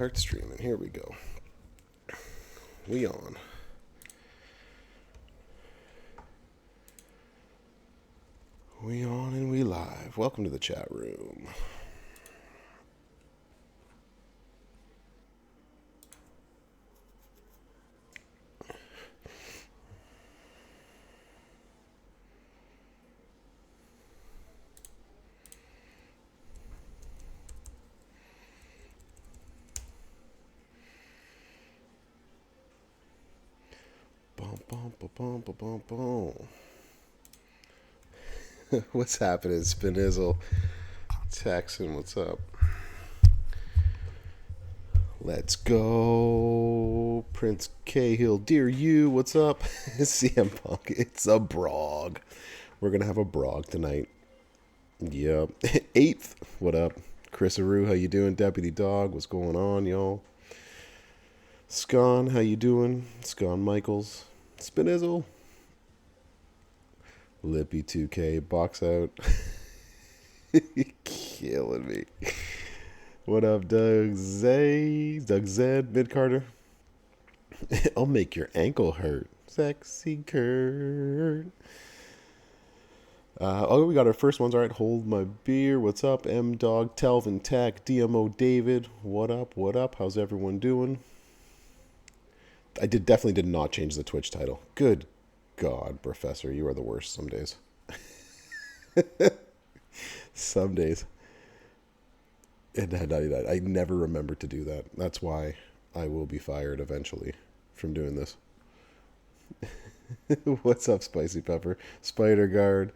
Start streaming. Here we go. We on. We on and we live. Welcome to the chat room. Boom, boom, boom, boom, boom, boom. What's happening, Spinizzle? Texan, what's up? Let's go. Prince Cahill, dear you, what's up? CM Punk, it's a brog. We're going to have a brog tonight. Yep. 8th, what up? Chris Aru, how you doing? Deputy Dog, what's going on, y'all? Scon, how you doing? Scon Michaels. Spinizzle. Lippy 2K, box out. Killing me. What up, Doug Z? Doug Z, Mid Carter. I'll make your ankle hurt. Sexy Kurt. We got our first ones. All right, hold my beer. What's up, M Dog, Telvin Tech, DMO David. What up? What up? How's everyone doing? I definitely did not change the Twitch title. Good God, Professor, you are the worst some days. Some days. And I never remember to do that. That's why I will be fired eventually from doing this. What's up, Spicy Pepper? Spider Guard.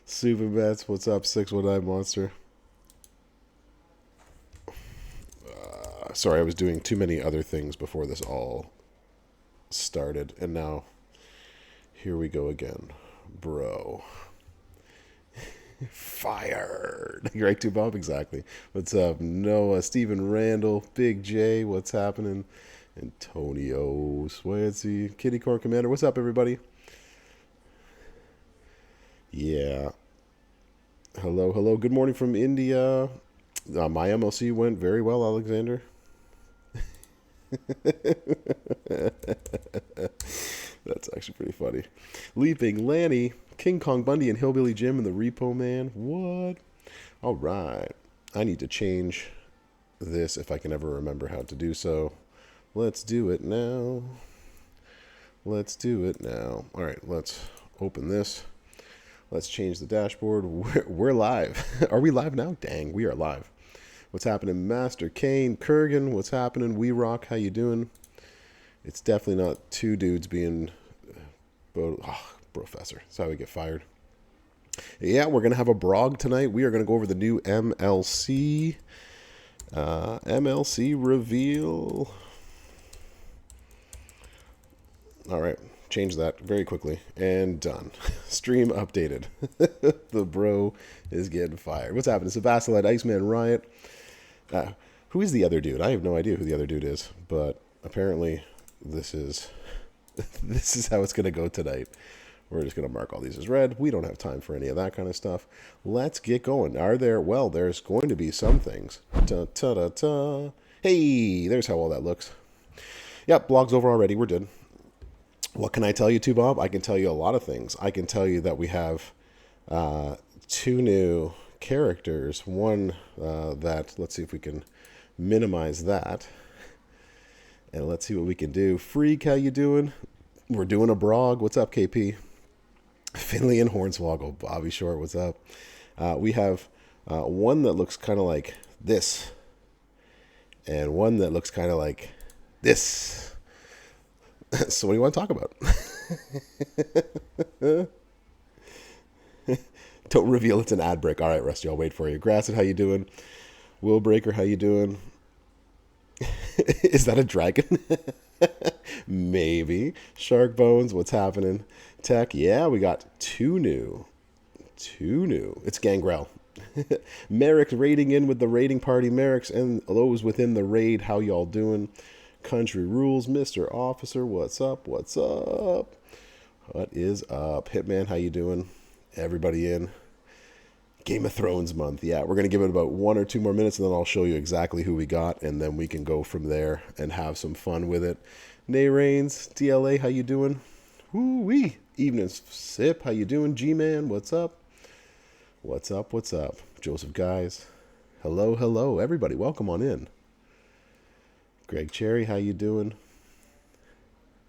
Super Bets. What's up, 619 Monster? Sorry, I was doing too many other things before this all started. And now, here we go again. Bro. Fired. Right to Bob, exactly. What's up, Noah, Stephen Randall, Big J, what's happening? Antonio Swansea, Kitty Corn Commander, what's up, everybody? Yeah. Hello, hello. Good morning from India. My MLC went very well, Alexander. That's actually pretty funny. Leaping Lanny, King Kong Bundy, and Hillbilly Jim and the Repo Man. What? All right. I need to change this if I can ever remember how to do so. Let's do it now. Let's do it now. All right, let's open this. Let's change the dashboard. We're live. Are we live now? Dang, we are live. What's happening, Master Kane, Kurgan? What's happening, We Rock? How you doing? It's definitely not two dudes being Professor. That's how we get fired. Yeah, we're going to have a brog tonight. We are going to go over the new MLC. MLC reveal. All right. Change that very quickly. And done. Stream updated. The bro is getting fired. What's happening? Sebastolite, Iceman Riot. Who is the other dude? I have no idea who the other dude is. But apparently this is how it's going to go tonight. We're just going to mark all these as red. We don't have time for any of that kind of stuff. Let's get going. Are there? Well, there's going to be some things. Ta-ta-ta-ta. Hey, there's how all that looks. Yep, blog's over already. We're good. What can I tell you too, Bob? I can tell you a lot of things. I can tell you that we have 2 new characters. One that, let's see if we can minimize that. And let's see what we can do. Freak, how you doing? We're doing a brog. What's up, KP? Finley and Hornswoggle. Bobby Short, what's up? We have one that looks kind of like this. And one that looks kind of like this. So what do you want to talk about? Don't reveal it's an ad break. All right, Rusty, I'll wait for you. Grasset, how you doing? Will Breaker, how you doing? Is that a dragon? Maybe. Shark Bones, what's happening? Tech, yeah, we got 2 new. 2 new. It's Gangrel. Merrick's raiding in with the raiding party. Merrick's and those within the raid. How y'all doing? Country Rules, Mr. Officer, what's up? What's up? What is up? Hitman, how you doing? Everybody in. Game of Thrones month. Yeah, we're going to give it about 1 or 2 more minutes, and then I'll show you exactly who we got, and then we can go from there and have some fun with it. Nay Rains, DLA, how you doing? Woo-wee. Evening Sip, how you doing? G-Man, what's up? What's up, what's up? Joseph Guys, hello, hello. Everybody, welcome on in. Greg Cherry, how you doing?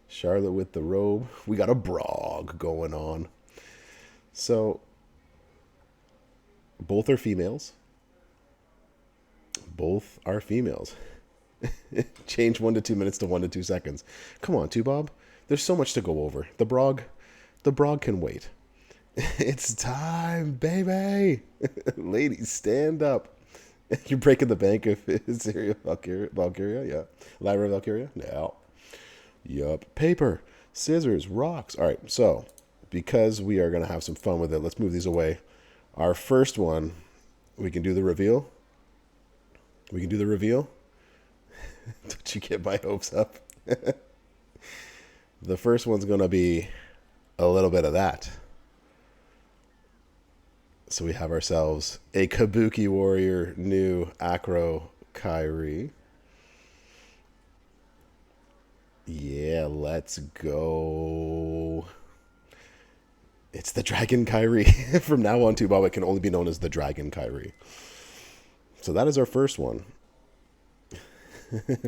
Charlotte with the robe. We got a brog going on. So, both are females. Both are females. Change 1 to 2 minutes to 1 to 2 seconds. Come on, Bob. There's so much to go over. The brog can wait. It's time, baby. Ladies, stand up. You're breaking the bank of Syria Valkyria, yeah. Lyra Valkyria? No. Yup. Paper, scissors, rocks. All right, so because we are going to have some fun with it, let's move these away. Our first one, we can do the reveal. We can do the reveal. Don't you get my hopes up? The first one's going to be a little bit of that. So we have ourselves a Kabuki Warrior new Acro Kyrie. Yeah, let's go. It's the Dragon Kyrie. From now on, Bob, it can only be known as the Dragon Kyrie. So that is our first one.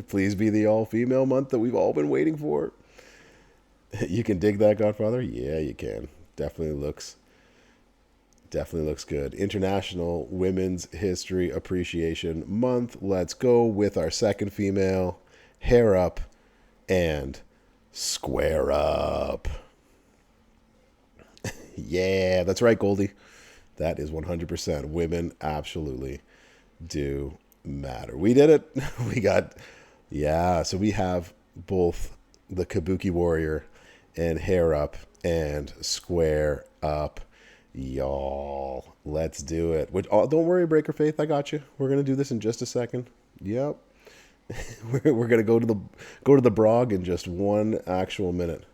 Please be the all-female month that we've all been waiting for. You can dig that, Godfather? Yeah, you can. Definitely looks good. International Women's History Appreciation Month. Let's go with our second female. Hair up and square up. Yeah, that's right, Goldie. That is 100%. Women absolutely do matter. We did it. So we have both the Kabuki Warrior and hair up and square up. Y'all, let's do it. Don't worry, Breaker Faith, I got you. We're going to do this in just a second. Yep. We're going to go to the brog in just one actual minute.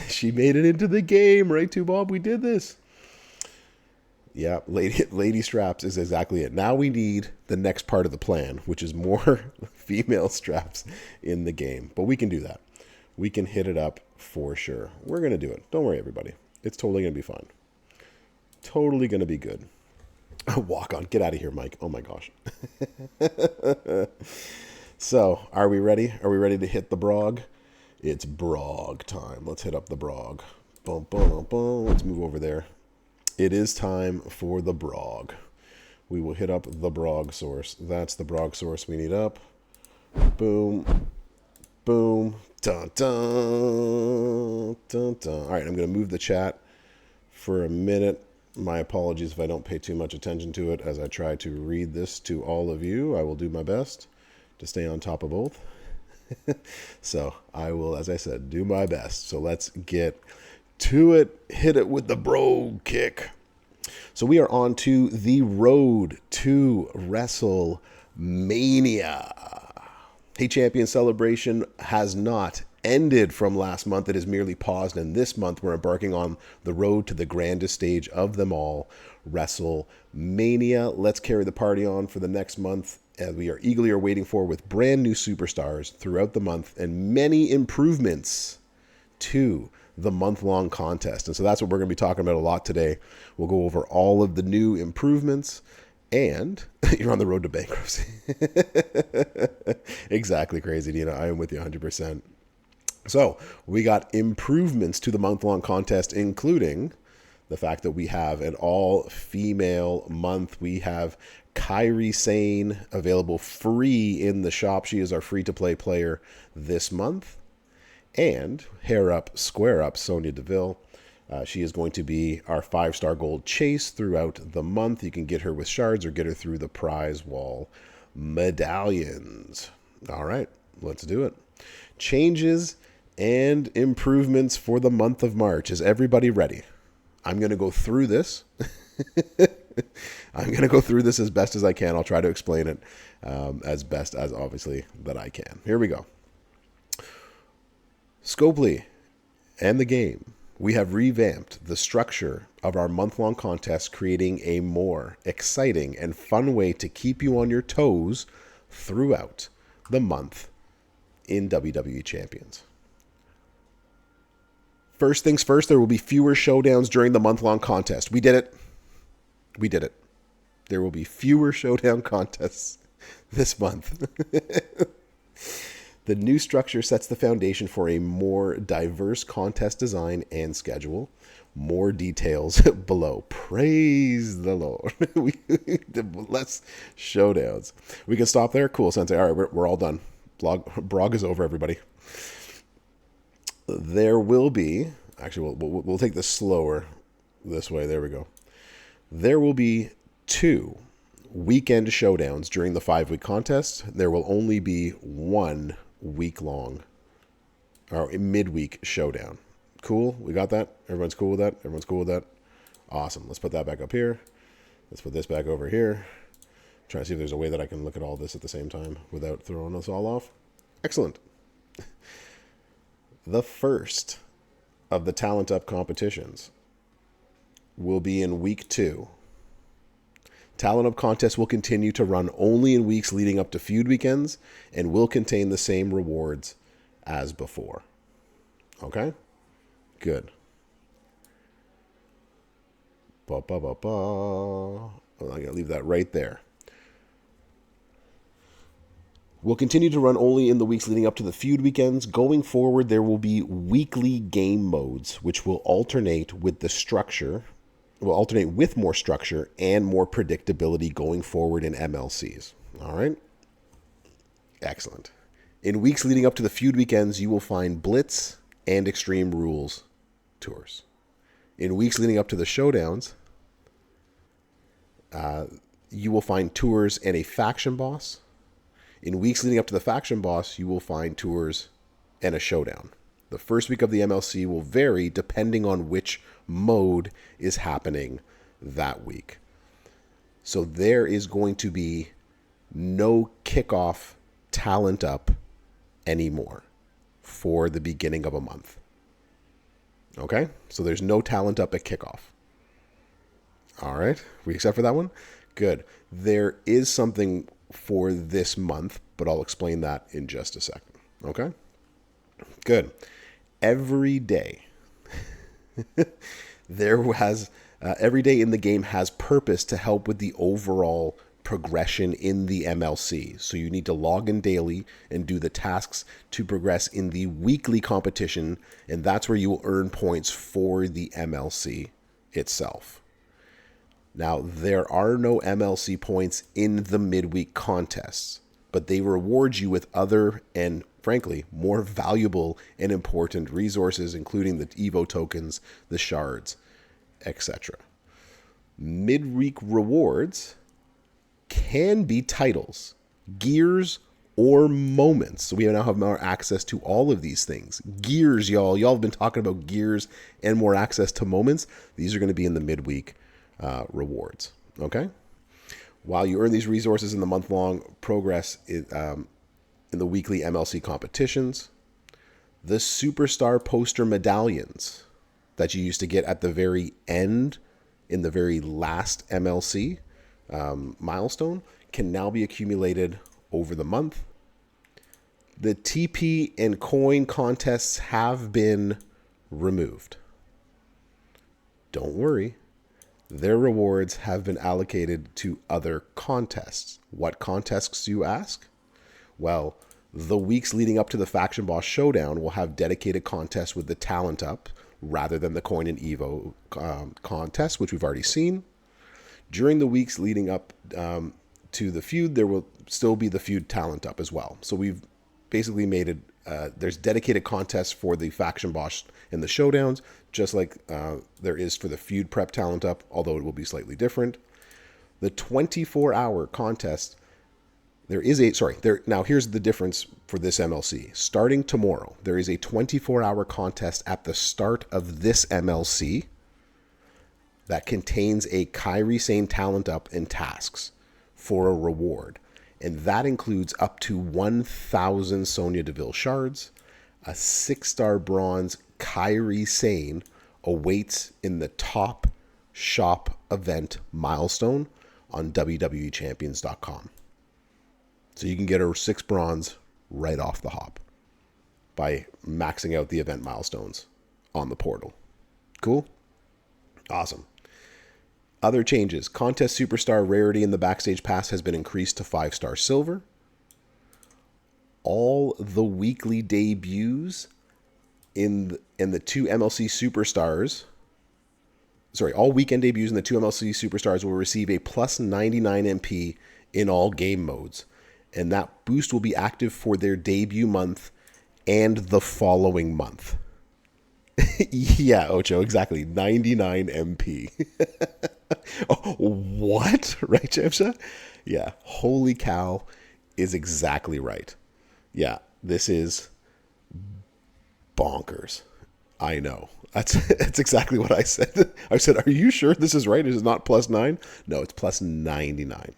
She made it into the game, right, Bob? We did this. Yeah, lady straps is exactly it. Now we need the next part of the plan, which is more female straps in the game. But we can do that. We can hit it up for sure. We're going to do it. Don't worry, everybody. It's totally going to be fun. Totally going to be good. Walk on. Get out of here, Mike. Oh, my gosh. So, are we ready? Are we ready to hit the brog? It's brog time. Let's hit up the brog. Boom, boom, boom. Let's move over there. It is time for the brog. We will hit up the brog source. That's the brog source we need up. Boom. Boom. Dun, dun, dun, dun. All right, I'm going to move the chat for a minute. My apologies if I don't pay too much attention to it as I try to read this to all of you. I will do my best to stay on top of both. So I will, as I said, do my best. So let's get to it. Hit it with the bro kick. So we are on to the road to WrestleMania. Hey Champion celebration has not ended from last month. It is merely paused, and this month we're embarking on the road to the grandest stage of them all, WrestleMania. Let's carry the party on for the next month, as we are eagerly waiting for, with brand new superstars throughout the month and many improvements to the month-long contest. And so that's what we're going to be talking about a lot today. We'll go over all of the new improvements, and you're on the road to bankruptcy. Exactly, crazy, Dina. I am with you 100%. So we got improvements to the month-long contest, including the fact that we have an all-female month. We have Kairi Sane available free in the shop. She is our free-to-play player this month. And hair up, square up, Sonya Deville. She is going to be our 5-star gold chase throughout the month. You can get her with shards or get her through the prize wall medallions. All right, let's do it. Changes and improvements for the month of March. Is everybody ready? I'm going to go through this. I'm going to go through this as best as I can. I'll try to explain it as best as obviously that I can. Here we go. Scopely and the game We have revamped the structure of our month-long contest, creating a more exciting and fun way to keep you on your toes throughout the month in WWE Champions. First things first, there will be fewer showdowns during the month-long contest. We did it. We did it. There will be fewer showdown contests this month. The new structure sets the foundation for a more diverse contest design and schedule. More details below. Praise the Lord. Less showdowns. We can stop there. Cool, Sensei. All right, we're all done. Brog is over, everybody. There will be... Actually, we'll take this slower this way. There we go. There will be 2 weekend showdowns during the 5-week contest. There will only be 1 week-long or midweek showdown. Cool? We got that? Everyone's cool with that? Everyone's cool with that? Awesome. Let's put that back up here. Let's put this back over here. Try to see if there's a way that I can look at all this at the same time without throwing us all off. Excellent. The first of the Talent Up competitions will be in week 2. Talent Up contest will continue to run only in weeks leading up to feud weekends and will contain the same rewards as before. Okay? Good. I'm going to leave that right there. We'll continue to run only in the weeks leading up to the feud weekends. Going forward, there will be weekly game modes, which will alternate with the structure. Will alternate with more structure and more predictability going forward in MLCs. All right? Excellent. In weeks leading up to the feud weekends, you will find Blitz and Extreme Rules tours. In weeks leading up to the showdowns, you will find tours and a faction boss. In weeks leading up to the faction boss, you will find tours and a showdown. The first week of the MLC will vary depending on which mode is happening that week. So there is going to be no kickoff Talent Up anymore for the beginning of a month. Okay? So there's no Talent Up at kickoff. All right. We accept for that one? Good. There is something for this month, but I'll explain that in just a second. Okay? Good. Every day, every day in the game has purpose to help with the overall progression in the MLC. So you need to log in daily and do the tasks to progress in the weekly competition, and that's where you will earn points for the MLC itself. Now, there are no MLC points in the midweek contests, but they reward you with other and, frankly, more valuable and important resources, including the Evo tokens, the shards, etc. Midweek rewards can be titles, gears, or moments. So we now have more access to all of these things. Gears, y'all. Y'all have been talking about gears and more access to moments. These are going to be in the midweek rewards. Okay? While you earn these resources in the month-long progress in the weekly MLC competitions, the Superstar poster medallions that you used to get at the very end in the very last MLC milestone can now be accumulated over the month. The TP and coin contests have been removed. Don't worry. Their rewards have been allocated to other contests. What contests, you ask? Well, the weeks leading up to the Faction Boss Showdown will have dedicated contests with the Talent Up rather than the Coin and Evo contest, which we've already seen. During the weeks leading up to the feud, there will still be the feud Talent Up as well. So we've basically made it, there's dedicated contests for the Faction Boss and the Showdowns, just like there is for the feud prep Talent Up, although it will be slightly different. The 24-hour contest, now here's the difference for this MLC. Starting tomorrow, there is a 24-hour contest at the start of this MLC that contains a Kairi Sane Talent Up and tasks for a reward. And that includes up to 1,000 Sonya Deville shards, a 6-star bronze Kairi Sane awaits in the top shop event milestone on WWEchampions.com. So you can get a 6 bronze right off the hop by maxing out the event milestones on the portal. Cool? Awesome. Other changes. Contest Superstar rarity in the Backstage Pass has been increased to 5-star silver. All the weekly debuts in the 2 MLC Superstars, all weekend debuts in the 2 MLC Superstars will receive a plus 99 MP in all game modes. And that boost will be active for their debut month and the following month. Yeah, Ocho, exactly. 99 MP. Oh, what? Right, Jamsha? Yeah, holy cow is exactly right. Yeah, this is bonkers. I know. That's exactly what I said. I said, are you sure this is right? Is it not plus 9? No, it's plus 99.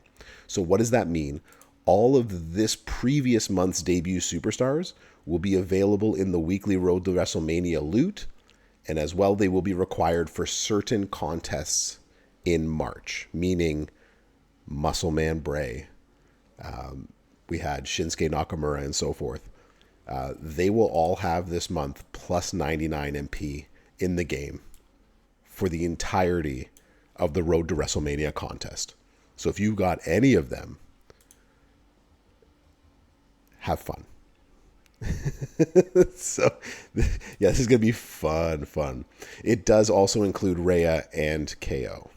So what does that mean? All of this previous month's debut superstars will be available in the weekly Road to WrestleMania loot, and as well they will be required for certain contests in March, meaning Muscle Man Bray. We had Shinsuke Nakamura and so forth. They will all have this month plus 99 MP in the game for the entirety of the Road to WrestleMania contest. So if you got any of them, have fun. So, yeah, this is going to be fun. It does also include Rhea and KO.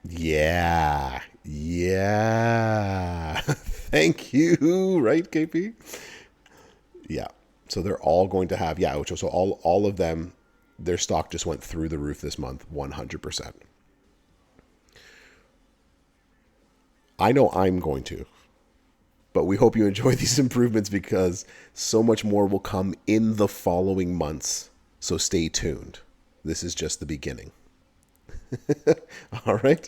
Yeah. Thank you, right, KP? Yeah. So they're all going to have, Ocho. So all of them, their stock just went through the roof this month, 100%. I know I'm going to, but we hope you enjoy these improvements because so much more will come in the following months. So stay tuned. This is just the beginning. All right.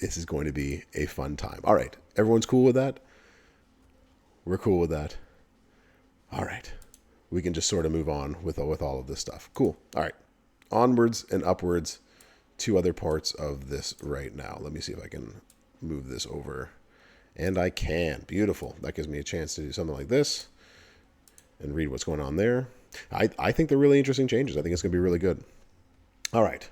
This is going to be a fun time. All right. Everyone's cool with that? We're cool with that. All right. We can just sort of move on with all of this stuff. Cool. All right. Onwards and upwards to other parts of this right now. Let me see if I can move this over. And I can. Beautiful. That gives me a chance to do something like this and read what's going on there. I think they're really interesting changes. I think it's going to be really good. All right.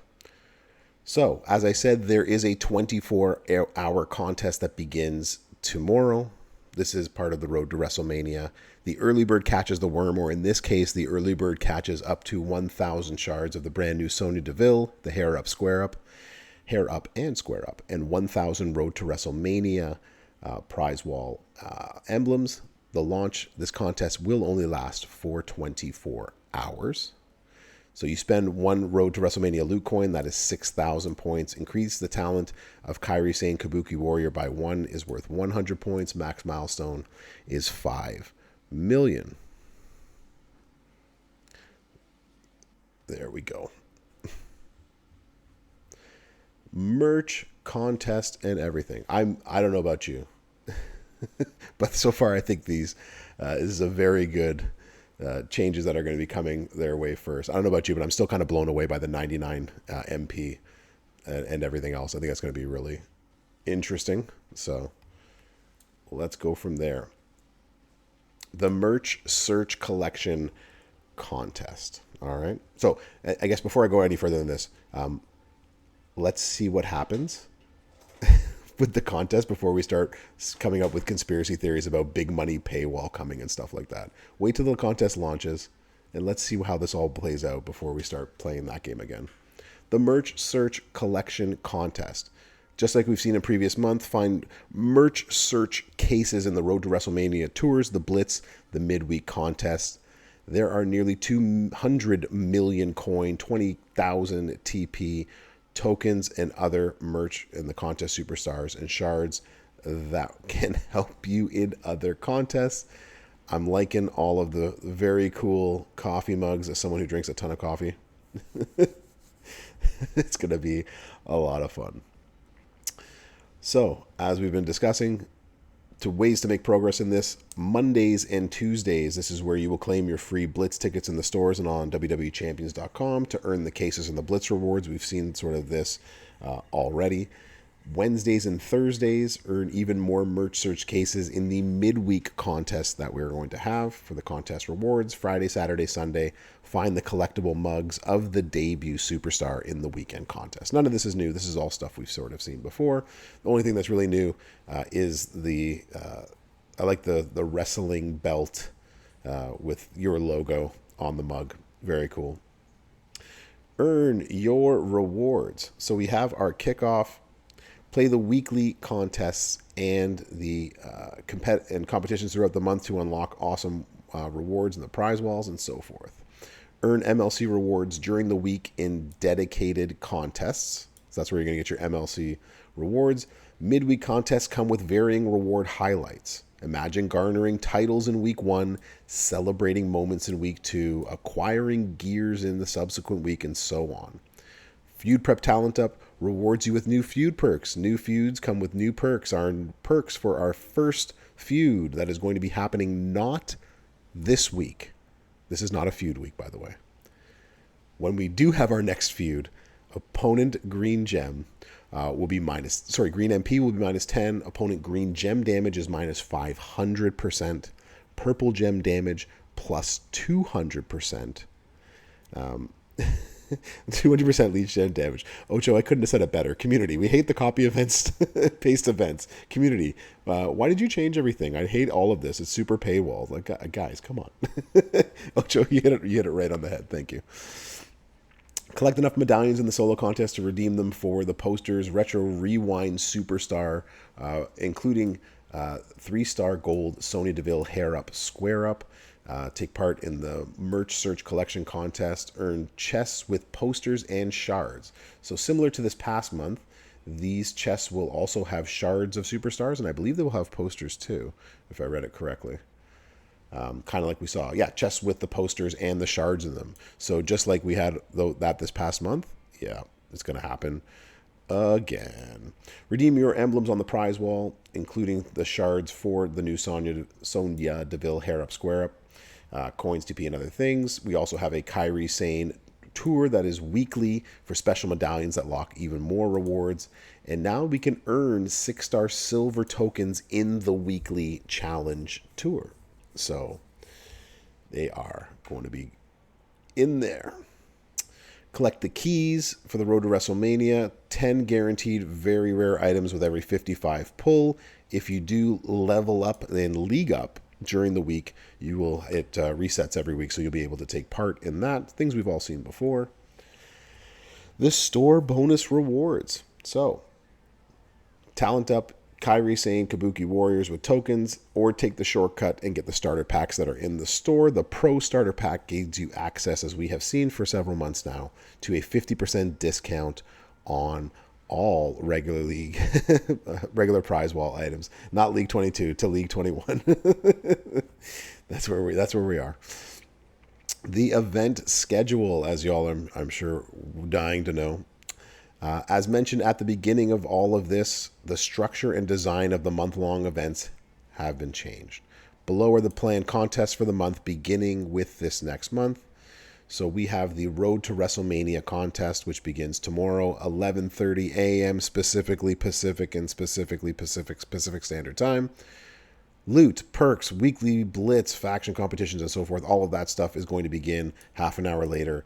So, as I said, there is a 24-hour contest that begins tomorrow. This is part of the Road to WrestleMania. The early bird catches the worm, or in this case, the early bird catches up to 1,000 shards of the brand new Sonya Deville, the hair up, and square up, and 1,000 Road to WrestleMania prize wall emblems. This contest will only last for 24 hours. So you spend 1 Road to WrestleMania loot coin, that is 6,000 points. Increase the talent of Kairi Sane Kabuki Warrior by 1 is worth 100 points. Max milestone is 5 million. There we go. Merch, contest, and everything. I don't know about you, but so far I think this is a very good changes that are going to be coming their way first. I don't know about you, but I'm still kind of blown away by the 99 MP and everything else. I think that's going to be really interesting. So let's go from there. The merch search collection contest. All right. So I guess before I go any further than this, let's see what happens with the contest before we start coming up with conspiracy theories about big money paywall coming and stuff like that. Wait till the contest launches and let's see how this all plays out before we start playing that game again. The merch search collection contest. Just like we've seen in previous month, find merch search cases in the Road to WrestleMania tours, the Blitz, the midweek contest. There are nearly 200 million coin, 20,000 TP tokens and other merch in the contest superstars and shards that can help you in other contests. I'm liking all of the very cool coffee mugs as someone who drinks a ton of coffee. It's going to be a lot of fun. So, as we've been discussing, To ways to make progress in this, Mondays and Tuesdays, this is where you will claim your free Blitz tickets in the stores and on www.champions.com to earn the cases and the Blitz rewards. We've seen sort of this already. Wednesdays and Thursdays, earn even more merch search cases in the midweek contest that we're going to have for the contest rewards. Friday, Saturday, Sunday, find the collectible mugs of the debut superstar in the weekend contest. None of this is new. This is all stuff we've sort of seen before. The only thing that's really new is I like the wrestling belt with your logo on the mug. Very cool. Earn your rewards. So we have our kickoff, play the weekly contests and the competitions throughout the month to unlock awesome rewards in the prize walls and so forth. Earn MLC rewards during the week in dedicated contests. So that's where you're going to get your MLC rewards. Midweek contests come with varying reward highlights. Imagine garnering titles in week 1, celebrating moments in week 2, acquiring gears in the subsequent week, and so on. Feud Prep Talent Up rewards you with new feud perks. New feuds come with new perks. Our perks for our first feud that is going to be happening not this week. This is not a feud week, by the way. When we do have our next feud, opponent Green Gem Green MP will be minus 10. Opponent Green Gem damage is minus 500%. Purple Gem damage plus 200%. 200% leech gem damage. Ocho, I couldn't have said it better. Community, we hate the copy events, paste events. Community, why did you change everything? I hate all of this. It's super paywall. Like, guys, come on. Ocho, you hit it right on the head. Thank you. Collect enough medallions in the solo contest to redeem them for the posters Retro Rewind Superstar, including 3-star gold Sonya Deville Hair Up Square Up. Take part in the merch search collection contest, earn chests with posters and shards. So similar to this past month, these chests will also have shards of superstars, and I believe they will have posters too, if I read it correctly. Kind of like we saw. Yeah, chests with the posters and the shards in them. So just like we had that this past month, yeah, it's going to happen again. Redeem your emblems on the prize wall, including the shards for the new Sonya Deville Hair Up Square Up. Coins, TP, and other things. We also have a Kairi Sane tour that is weekly for special medallions that lock even more rewards. And now we can earn 6-star silver tokens in the weekly challenge tour. So they are going to be in there. Collect the keys for the road to WrestleMania. 10 guaranteed very rare items with every 55 pull. If you do level up and league up during the week, it resets every week, so you'll be able to take part in that. Things we've all seen before. The store bonus rewards. So, talent up Kairi Sane Kabuki Warriors with tokens, or take the shortcut and get the starter packs that are in the store. The Pro Starter Pack gives you access, as we have seen for several months now, to a 50% discount on all regular prize wall items, not League 22 to League 21. That's where we are. The event schedule, as y'all are, I'm sure, dying to know. As mentioned at the beginning of all of this, the structure and design of the month-long events have been changed. Below are the planned contests for the month, beginning with this next month. So we have the Road to WrestleMania contest, which begins tomorrow, 11:30 a.m., specifically Pacific and specifically Pacific Standard Time. Loot, perks, weekly blitz, faction competitions, and so forth. All of that stuff is going to begin half an hour later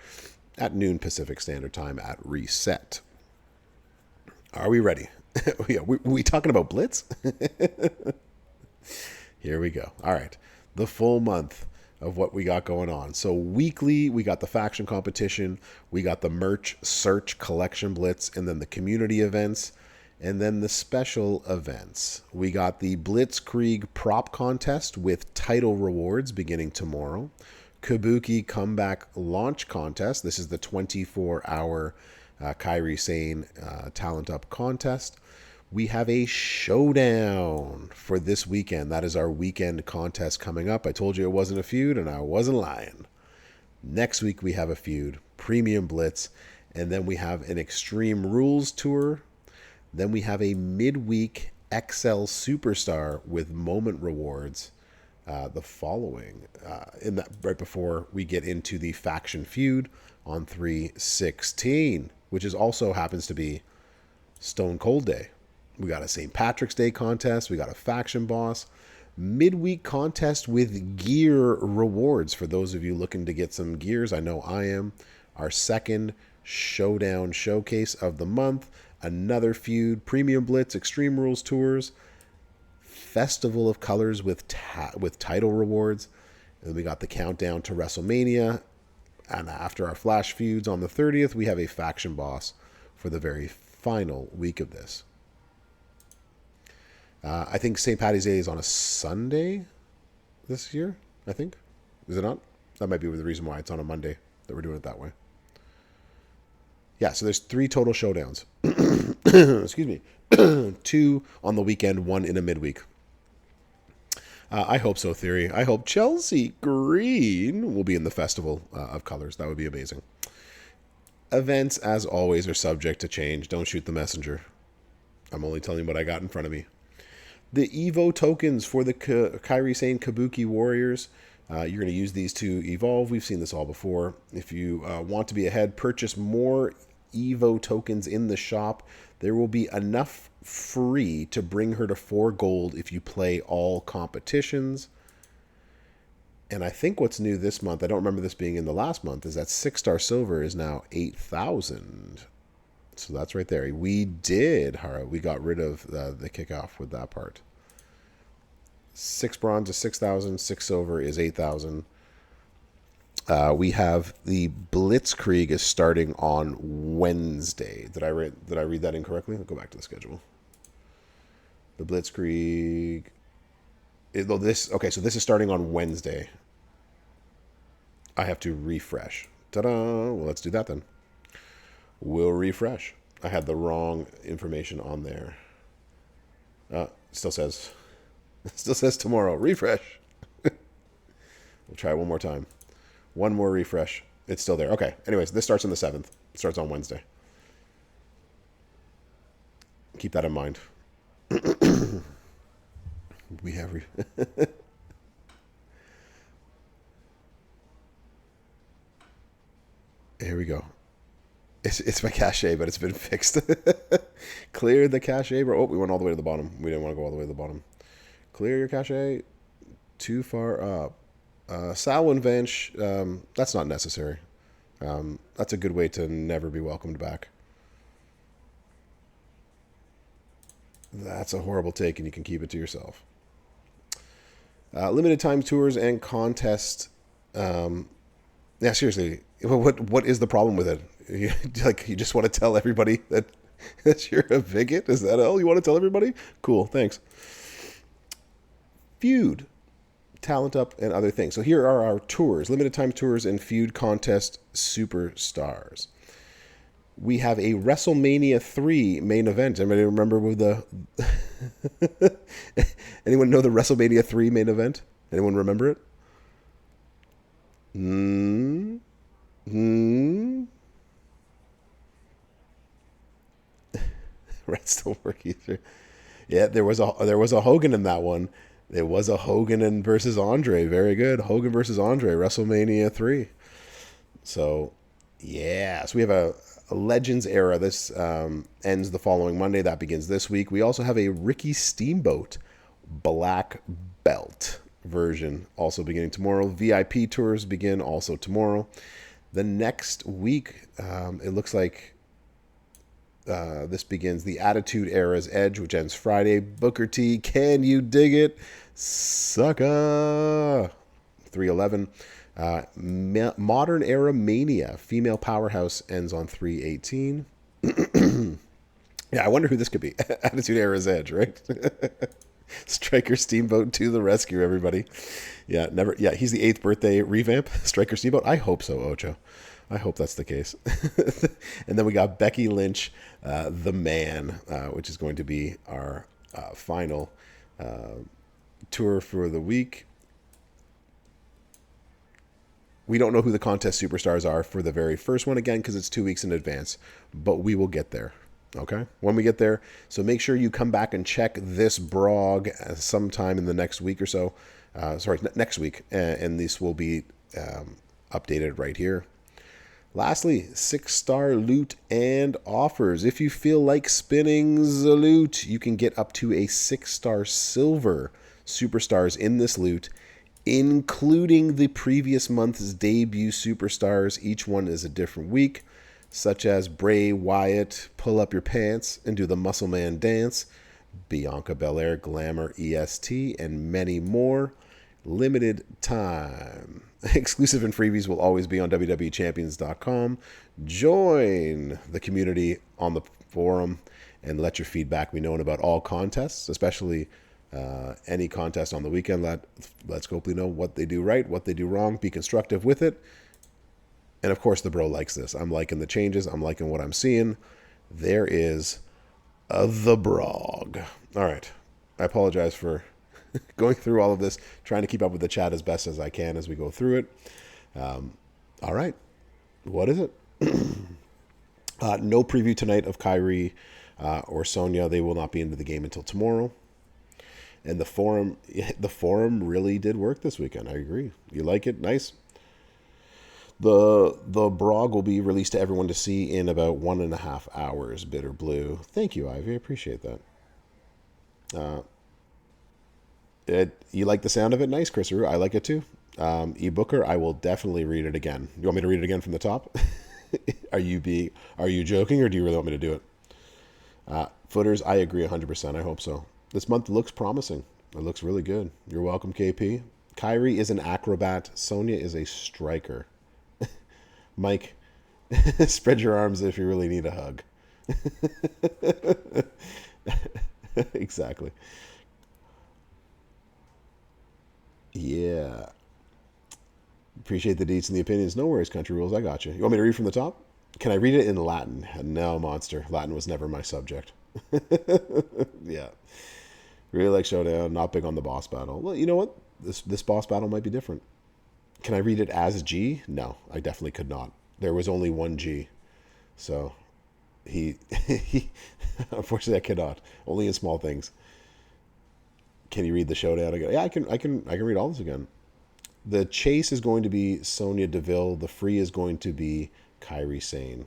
at noon Pacific Standard Time at reset. Are we ready? Yeah, we talking about blitz? Here we go. All right. The full month of what we got going on. So weekly, we got the faction competition, we got the merch search collection blitz, and then the community events, and then the special events. We got the Blitzkrieg prop contest with title rewards beginning tomorrow. Kabuki comeback launch contest. This is the 24-hour Kairi Sane talent up contest. We have a showdown for this weekend. That is our weekend contest coming up. I told you it wasn't a feud, and I wasn't lying. Next week, we have a feud, Premium Blitz, and then we have an Extreme Rules tour. Then we have a midweek XL Superstar with moment rewards the following in that right before we get into the faction feud on 3/16, which is also happens to be Stone Cold Day. We got a St. Patrick's Day contest. We got a faction boss. Midweek contest with gear rewards for those of you looking to get some gears. I know I am. Our second showdown showcase of the month. Another feud. Premium Blitz, Extreme Rules Tours. Festival of Colors with title rewards. And then we got the countdown to WrestleMania. And after our flash feuds on the 30th, we have a faction boss for the very final week of this. I think St. Paddy's Day is on a Sunday this year, I think. Is it not? That might be the reason why it's on a Monday that we're doing it that way. Yeah, so there's 3 total showdowns. Excuse me. 2 on the weekend, 1 in a midweek. I hope so, Theory. I hope Chelsea Green will be in the Festival of Colors. That would be amazing. Events, as always, are subject to change. Don't shoot the messenger. I'm only telling you what I got in front of me. The Evo tokens for the Kairi Sane Kabuki Warriors. You're going to use these to evolve. We've seen this all before. If you want to be ahead, purchase more Evo tokens in the shop. There will be enough free to bring her to 4 gold if you play all competitions. And I think what's new this month, I don't remember this being in the last month, is that 6-star silver is now 8,000. So that's right there. We got rid of the kickoff with that part. 6 bronze is 6,000. 6 silver is 8,000. We have the Blitzkrieg is starting on Wednesday. Did I read that incorrectly? I'll go back to the schedule. The Blitzkrieg. So this is starting on Wednesday. I have to refresh. Ta-da! Well, let's do that then. We'll refresh. I had the wrong information on there. Still says tomorrow. Refresh. We'll try one more time. One more refresh. It's still there. Okay. Anyways, this starts on the 7th. It starts on Wednesday. Keep that in mind. We have... Here we go. It's my cache, but it's been fixed. Clear the cache, bro. Oh, we went all the way to the bottom. We didn't want to go all the way to the bottom. Clear your cache. Too far up. Salwin Vench, that's not necessary. That's a good way to never be welcomed back. That's a horrible take, and you can keep it to yourself. Limited time tours and contests. Yeah, seriously, what is the problem with it? You just want to tell everybody that you're a bigot? Is that all you want to tell everybody? Cool, thanks. Feud, Talent Up, and other things. So here are our tours, limited time tours and feud contest superstars. We have a WrestleMania 3 main event. Anybody remember with the... Anyone know the WrestleMania 3 main event? Anyone remember it? Red's still working. Yeah, there was a Hogan in that one. It was a Hogan versus Andre. Very good. Hogan versus Andre, WrestleMania 3. So, yeah. So we have a Legends era. This ends the following Monday. That begins this week. We also have a Ricky Steamboat Black Belt version also beginning tomorrow. VIP tours begin also tomorrow. The next week, it looks like this begins the Attitude Era's Edge, which ends Friday. Booker T, can you dig it? Sucker. 3/11. Modern Era Mania, Female Powerhouse ends on 3/18. Yeah, I wonder who this could be. Attitude Era's Edge, right? Striker Steamboat to the rescue, everybody. Yeah, he's the 8th birthday revamp. Striker Steamboat. I hope so, Ocho. I hope that's the case. And then we got Becky Lynch, the Man, which is going to be our final tour for the week. We don't know who the contest superstars are for the very first one, again, because it's 2 weeks in advance, but we will get there. Okay, when we get there. So make sure you come back and check this blog sometime in the next week or so. Next week. And this will be updated right here. Lastly, 6-star loot and offers. If you feel like spinning the loot, you can get up to a 6-star silver superstars in this loot, including the previous month's debut superstars. Each one is a different week, such as Bray Wyatt, Pull Up Your Pants and Do the Muscle Man Dance, Bianca Belair, Glamour EST, and many more. Limited time. Exclusive and freebies will always be on www.champions.com. Join the community on the forum and let your feedback be known about all contests, especially any contest on the weekend. Let's hopefully know what they do right, what they do wrong, be constructive with it. And of course, the bro likes this. I'm liking the changes. I'm liking what I'm seeing. There is the brog. All right. I apologize for going through all of this, trying to keep up with the chat as best as I can as we go through it. All right. What is it? No preview tonight of Kyrie or Sonya. They will not be into the game until tomorrow. And the forum really did work this weekend. I agree. You like it? Nice. The blog will be released to everyone to see in about 1.5 hours. Bitter Blue. Thank you, Ivy. I appreciate that. You like the sound of it? Nice, Chris. I like it too. eBooker, I will definitely read it again. You want me to read it again from the top? Are you joking, or do you really want me to do it? Footers, I agree 100%. I hope so. This month looks promising. It looks really good. You're welcome, KP. Kyrie is an acrobat. Sonya is a striker. Mike, spread your arms if you really need a hug. Exactly. Yeah. Appreciate the deets and the opinions. No worries, Country Rules. I got you. You want me to read from the top? Can I read it in Latin? No, monster. Latin was never my subject. Yeah. Really like Showdown. Not big on the boss battle. Well, you know what? This boss battle might be different. Can I read it as G? No, I definitely could not. There was only one G. So he unfortunately I cannot. Only in small things. Can you read the Showdown again? Yeah, I can read all this again. The chase is going to be Sonya Deville. The free is going to be Kairi Sane.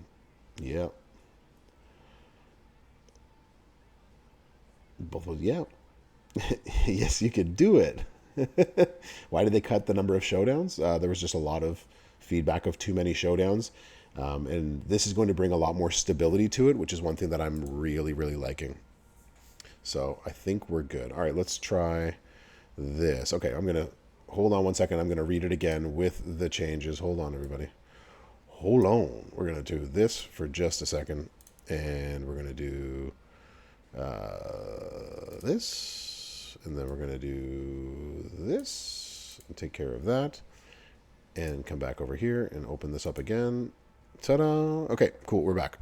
Yeah. Yeah. Yes, you could do it. Why did they cut the number of showdowns? There was just a lot of feedback of too many showdowns. And this is going to bring a lot more stability to it, which is one thing that I'm really, really liking. So I think we're good. All right, let's try this. Okay, I'm going to hold on one second. I'm going to read it again with the changes. Hold on, everybody. Hold on. We're going to do this for just a second. And we're going to do this. And then we're going to do this. And take care of that. And come back over here and open this up again. Ta-da. Okay, cool. We're back.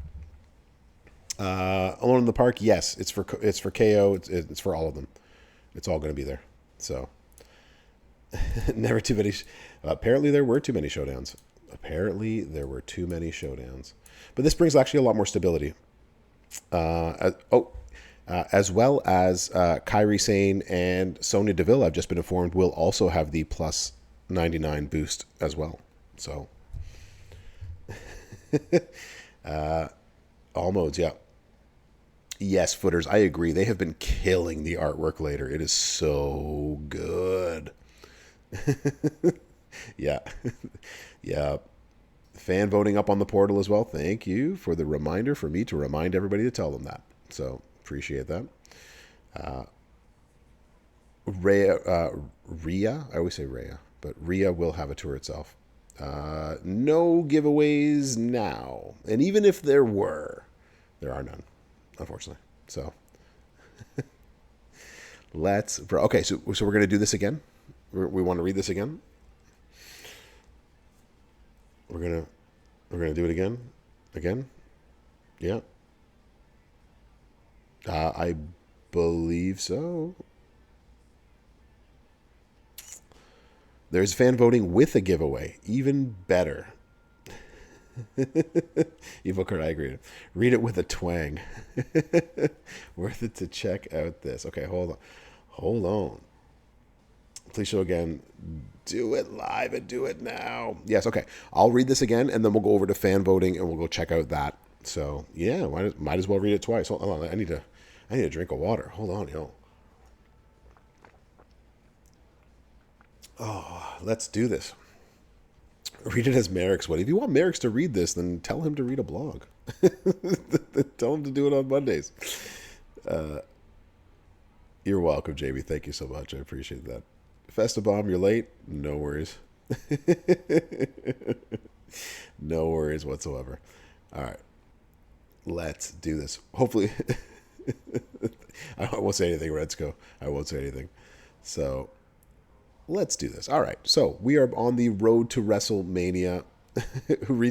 Alone in the Park, yes, it's for KO. It's for all of them. It's all going to be there. So never too many. Apparently there were too many showdowns. But this brings actually a lot more stability. As well as Kairi Sane and Sonya Deville, I've just been informed, will also have the plus 99 boost as well. So all modes, yeah. Yes, Footers, I agree. They have been killing the artwork later. It is so good. Yeah. Yeah. Fan voting up on the portal as well. Thank you for the reminder for me to remind everybody to tell them that. So appreciate that. Rhea, I always say Rhea, but Rhea will have a tour itself. No giveaways now. And even if there were, there are none, unfortunately. So okay, so we're going to do this again. We want to read this again. We're going to do it again. Yeah. I believe so. There's fan voting with a giveaway. Even better. Evil Kurt, I agree. Read it with a twang. Worth it to check out this. Okay, hold on. Hold on. Please show again. Do it live and do it now. Yes, okay. I'll read this again, and then we'll go over to fan voting, and we'll go check out that. So, yeah, might as well read it twice. Hold on. I need a drink of water. Hold on, yo. Oh, let's do this. Read it as Merrick's way. If you want Merrick's to read this, then tell him to read a blog. Tell him to do it on Mondays. You're welcome, JB. Thank you so much. I appreciate that. Festabomb, you're late. No worries. No worries whatsoever. All right. Let's do this. Hopefully, I won't say anything, Redsco. I won't say anything. So, let's do this. All right. So, we are on the road to WrestleMania.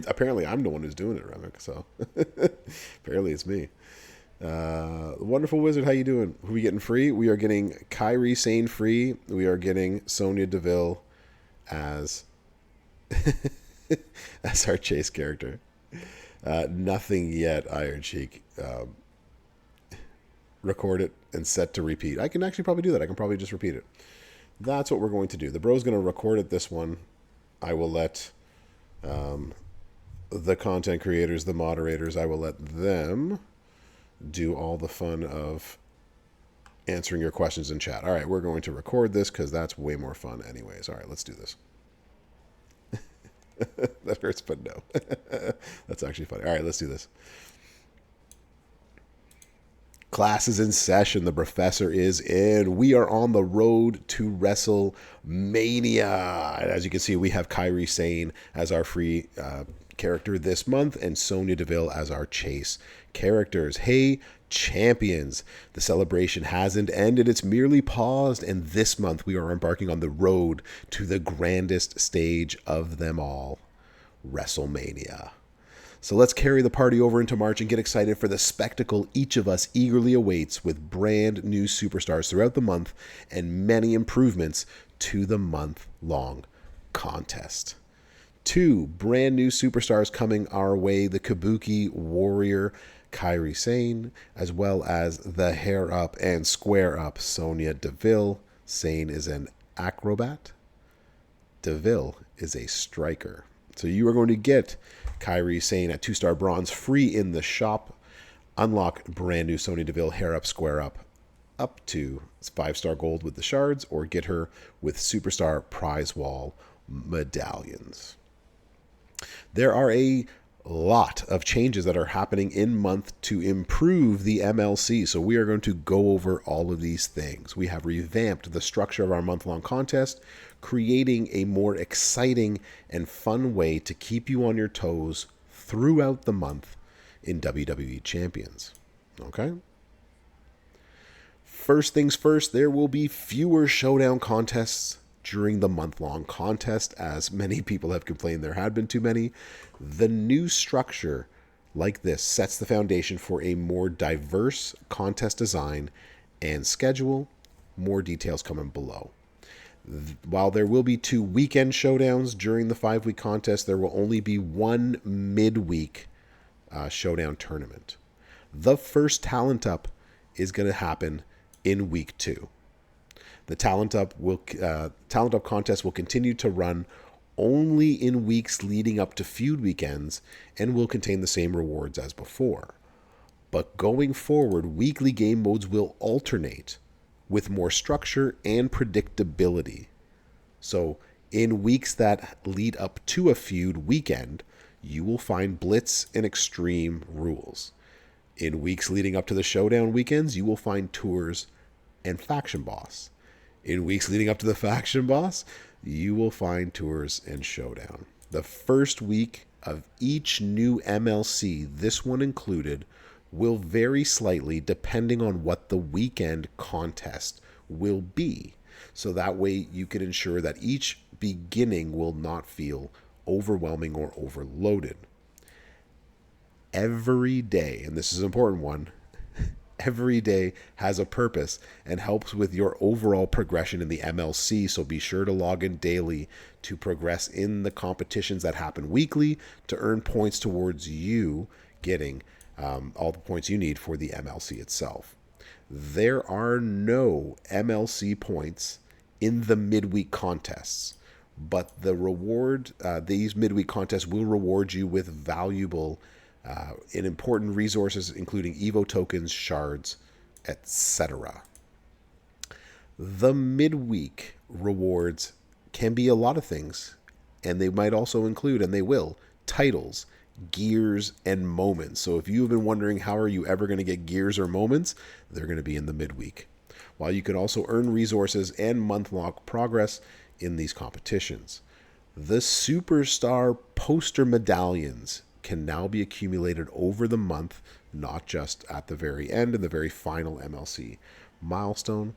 Apparently, I'm the one who's doing it, Remick. So, apparently, it's me. Wonderful Wizard, how you doing? Who are we getting free? We are getting Kairi Sane free. We are getting Sonya Deville as as our chase character. Nothing yet, Iron Cheek. Record it and set to repeat. I can actually probably do that. I can probably just repeat it. That's what we're going to do. The bro's going to record it this one. I will let the content creators, the moderators, I will let them do all the fun of answering your questions in chat. All right, we're going to record this because that's way more fun anyways. All right, let's do this. That hurts, but no. That's actually funny. All right, let's do this. Class is in session. The professor is in. We are on the road to WrestleMania. And as you can see, we have Kairi Sane as our free character this month and Sonya Deville as our chase characters. Hey, champions. The celebration hasn't ended. It's merely paused. And this month, we are embarking on the road to the grandest stage of them all, WrestleMania. So let's carry the party over into March and get excited for the spectacle each of us eagerly awaits with brand new superstars throughout the month and many improvements to the month-long contest. 2 brand new superstars coming our way, the Kabuki Warrior Kairi Sane, as well as the hair up and square up Sonya Deville. Sane is an acrobat. Deville is a striker. So you are going to get Kairi Sane at 2-star bronze free in the shop. Unlock brand new Sonya Deville hair up, square up to 5-star gold with the shards, or get her with superstar prize wall medallions. There are a lot of changes that are happening in month to improve the MLC. So we are going to go over all of these things. We have revamped the structure of our month-long contest, creating a more exciting and fun way to keep you on your toes throughout the month in WWE Champions. Okay? First things first, there will be fewer showdown contests during the month-long contest, as many people have complained there had been too many. The new structure like this sets the foundation for a more diverse contest design and schedule. More details coming below. While there will be 2 weekend showdowns during the 5-week contest, there will only be 1 midweek showdown tournament. The first Talent Up is going to happen in week 2. The Talent Up contest will continue to run only in weeks leading up to feud weekends and will contain the same rewards as before. But going forward, weekly game modes will alternate with more structure and predictability. So in weeks that lead up to a feud weekend, you will find Blitz and Extreme rules. In weeks leading up to the showdown weekends, you will find Tours and Faction Boss. In weeks leading up to the Faction Boss, you will find Tours and Showdown. The first week of each new MLC, this one included, will vary slightly depending on what the weekend contest will be. So that way you can ensure that each beginning will not feel overwhelming or overloaded. Every day, and this is an important one, Every day has a purpose and helps with your overall progression in the MLC, so be sure to log in daily to progress in the competitions that happen weekly to earn points towards you getting all the points you need for the MLC itself. There are no MLC points in the midweek contests, but these midweek contests will reward you with valuable and important resources, including Evo tokens, shards, etc. The midweek rewards can be a lot of things, and they might also include, and they will, titles, gears, and moments. So if you've been wondering how are you ever going to get gears or moments, they're going to be in the midweek. While you can also earn resources and month-long progress in these competitions. The Superstar poster medallions can now be accumulated over the month, not just at the very end and the very final MLC milestone.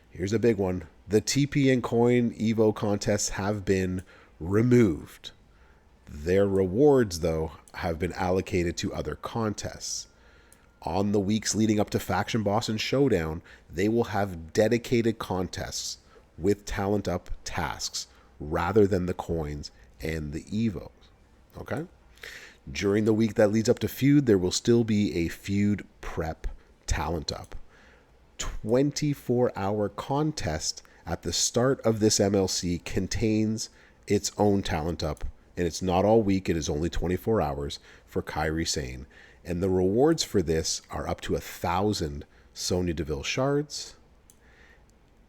Here's a big one. The TP and Coin Evo contests have been removed. Their rewards, though, have been allocated to other contests. On the weeks leading up to Faction Boss and Showdown, they will have dedicated contests with Talent Up tasks rather than the coins and the Evos. Okay? During the week that leads up to Feud, there will still be a Feud Prep Talent Up 24-hour contest at the start of this MLC contains its own Talent Up, and it's not all week, it is only 24 hours for Kairi Sane. And the rewards for this are up to 1,000 Sonya Deville shards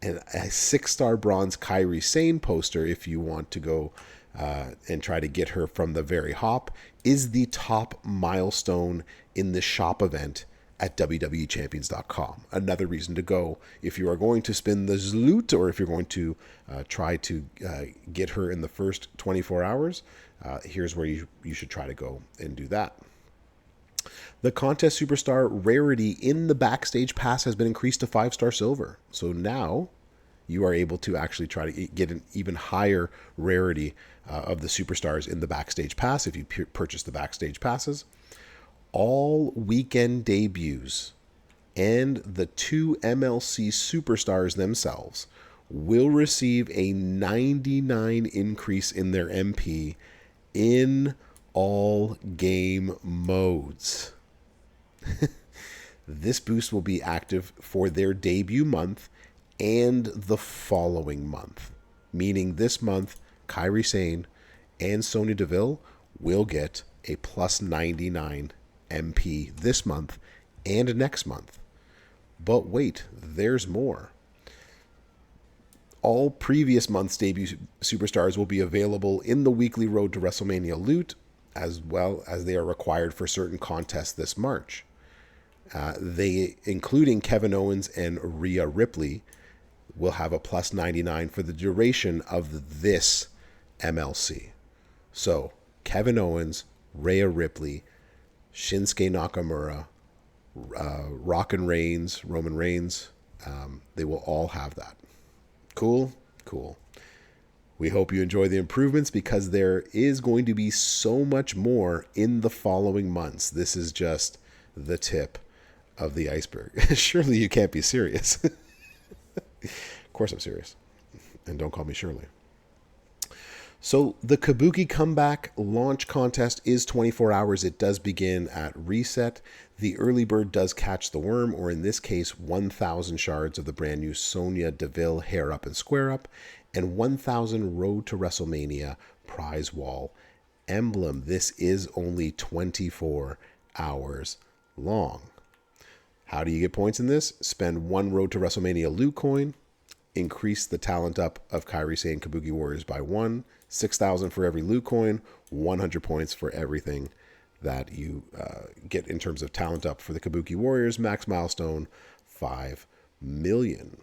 and a 6-star bronze Kairi Sane poster if you want to go and try to get her from the very hop is the top milestone in the shop event at WWEchampions.com. Another reason to go if you are going to spin the Zloot or if you're going to try to get her in the first 24 hours, here's where you should try to go and do that. The contest superstar rarity in the backstage pass has been increased to 5-star silver. So now you are able to actually try to get an even higher rarity of the superstars in the backstage pass if you purchase the backstage passes. All weekend debuts and the 2 MLC superstars themselves will receive a 99 increase in their MP in all game modes. This boost will be active for their debut month and the following month, meaning this month Kairi Sane and Sonya Deville will get a plus 99 MP this month and next month. But wait, there's more. All previous month's debut superstars will be available in the weekly Road to WrestleMania loot, as well as they are required for certain contests this March. They, including Kevin Owens and Rhea Ripley, will have a plus 99 for the duration of this MLC. So, Kevin Owens, Rhea Ripley, Shinsuke Nakamura, Roman Reigns, they will all have that. Cool? Cool. We hope you enjoy the improvements because there is going to be so much more in the following months. This is just the tip of the iceberg. Surely you can't be serious. Of course I'm serious. And don't call me Shirley. So the Kabuki Comeback launch contest is 24 hours. It does begin at reset. The early bird does catch the worm, or in this case, 1,000 shards of the brand new Sonya Deville Hair Up and Square Up, and 1,000 Road to WrestleMania prize wall emblem. This is only 24 hours long. How do you get points in this? Spend 1 Road to WrestleMania loot coin, increase the talent up of Kairi Sane Kabuki Warriors by 1, 6,000 for every loot coin, 100 points for everything that you get in terms of talent up for the Kabuki Warriors. Max milestone, 5 million.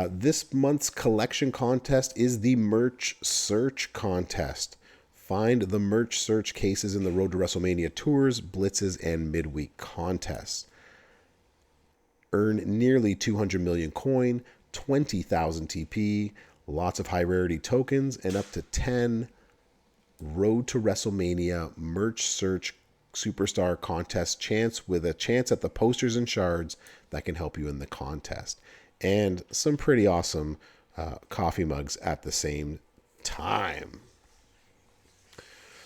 This month's collection contest is the merch search contest. Find the merch search cases in the Road to WrestleMania tours, blitzes, and midweek contests. Earn nearly 200 million coin, 20,000 TP, lots of high rarity tokens, and up to 10 Road to WrestleMania merch search Superstar Contest chance with a chance at the posters and shards that can help you in the contest. And some pretty awesome coffee mugs at the same time.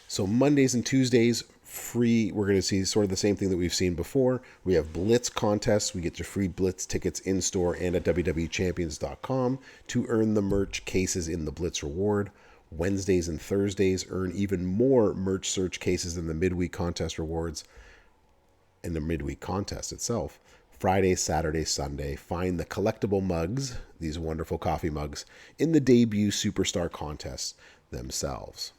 So Mondays and Tuesdays, free. We're going to see sort of the same thing that we've seen before. We have Blitz contests. We get your free Blitz tickets in store and at www.champions.com to earn the merch cases in the Blitz reward. Wednesdays and Thursdays earn even more merch search cases than the midweek contest rewards in the midweek contest itself. Friday, Saturday, Sunday, find the collectible mugs, these wonderful coffee mugs, in the debut Superstar contests themselves.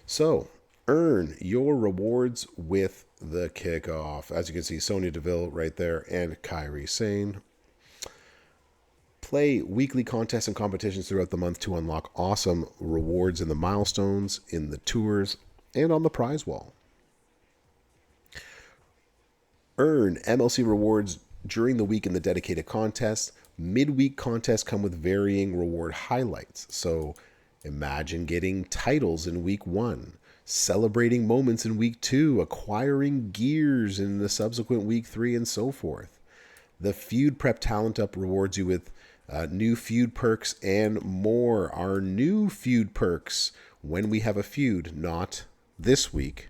So, earn your rewards with the kickoff. As you can see, Sonya Deville right there and Kairi Sane. Play weekly contests and competitions throughout the month to unlock awesome rewards in the milestones, in the tours, and on the prize wall. Earn MLC rewards during the week in the dedicated contest. Midweek contests come with varying reward highlights. So imagine getting titles in week 1, celebrating moments in week 2, acquiring gears in the subsequent week 3, and so forth. The Feud Prep Talent Up rewards you with new feud perks and more. Our new feud perks when we have a feud, not this week,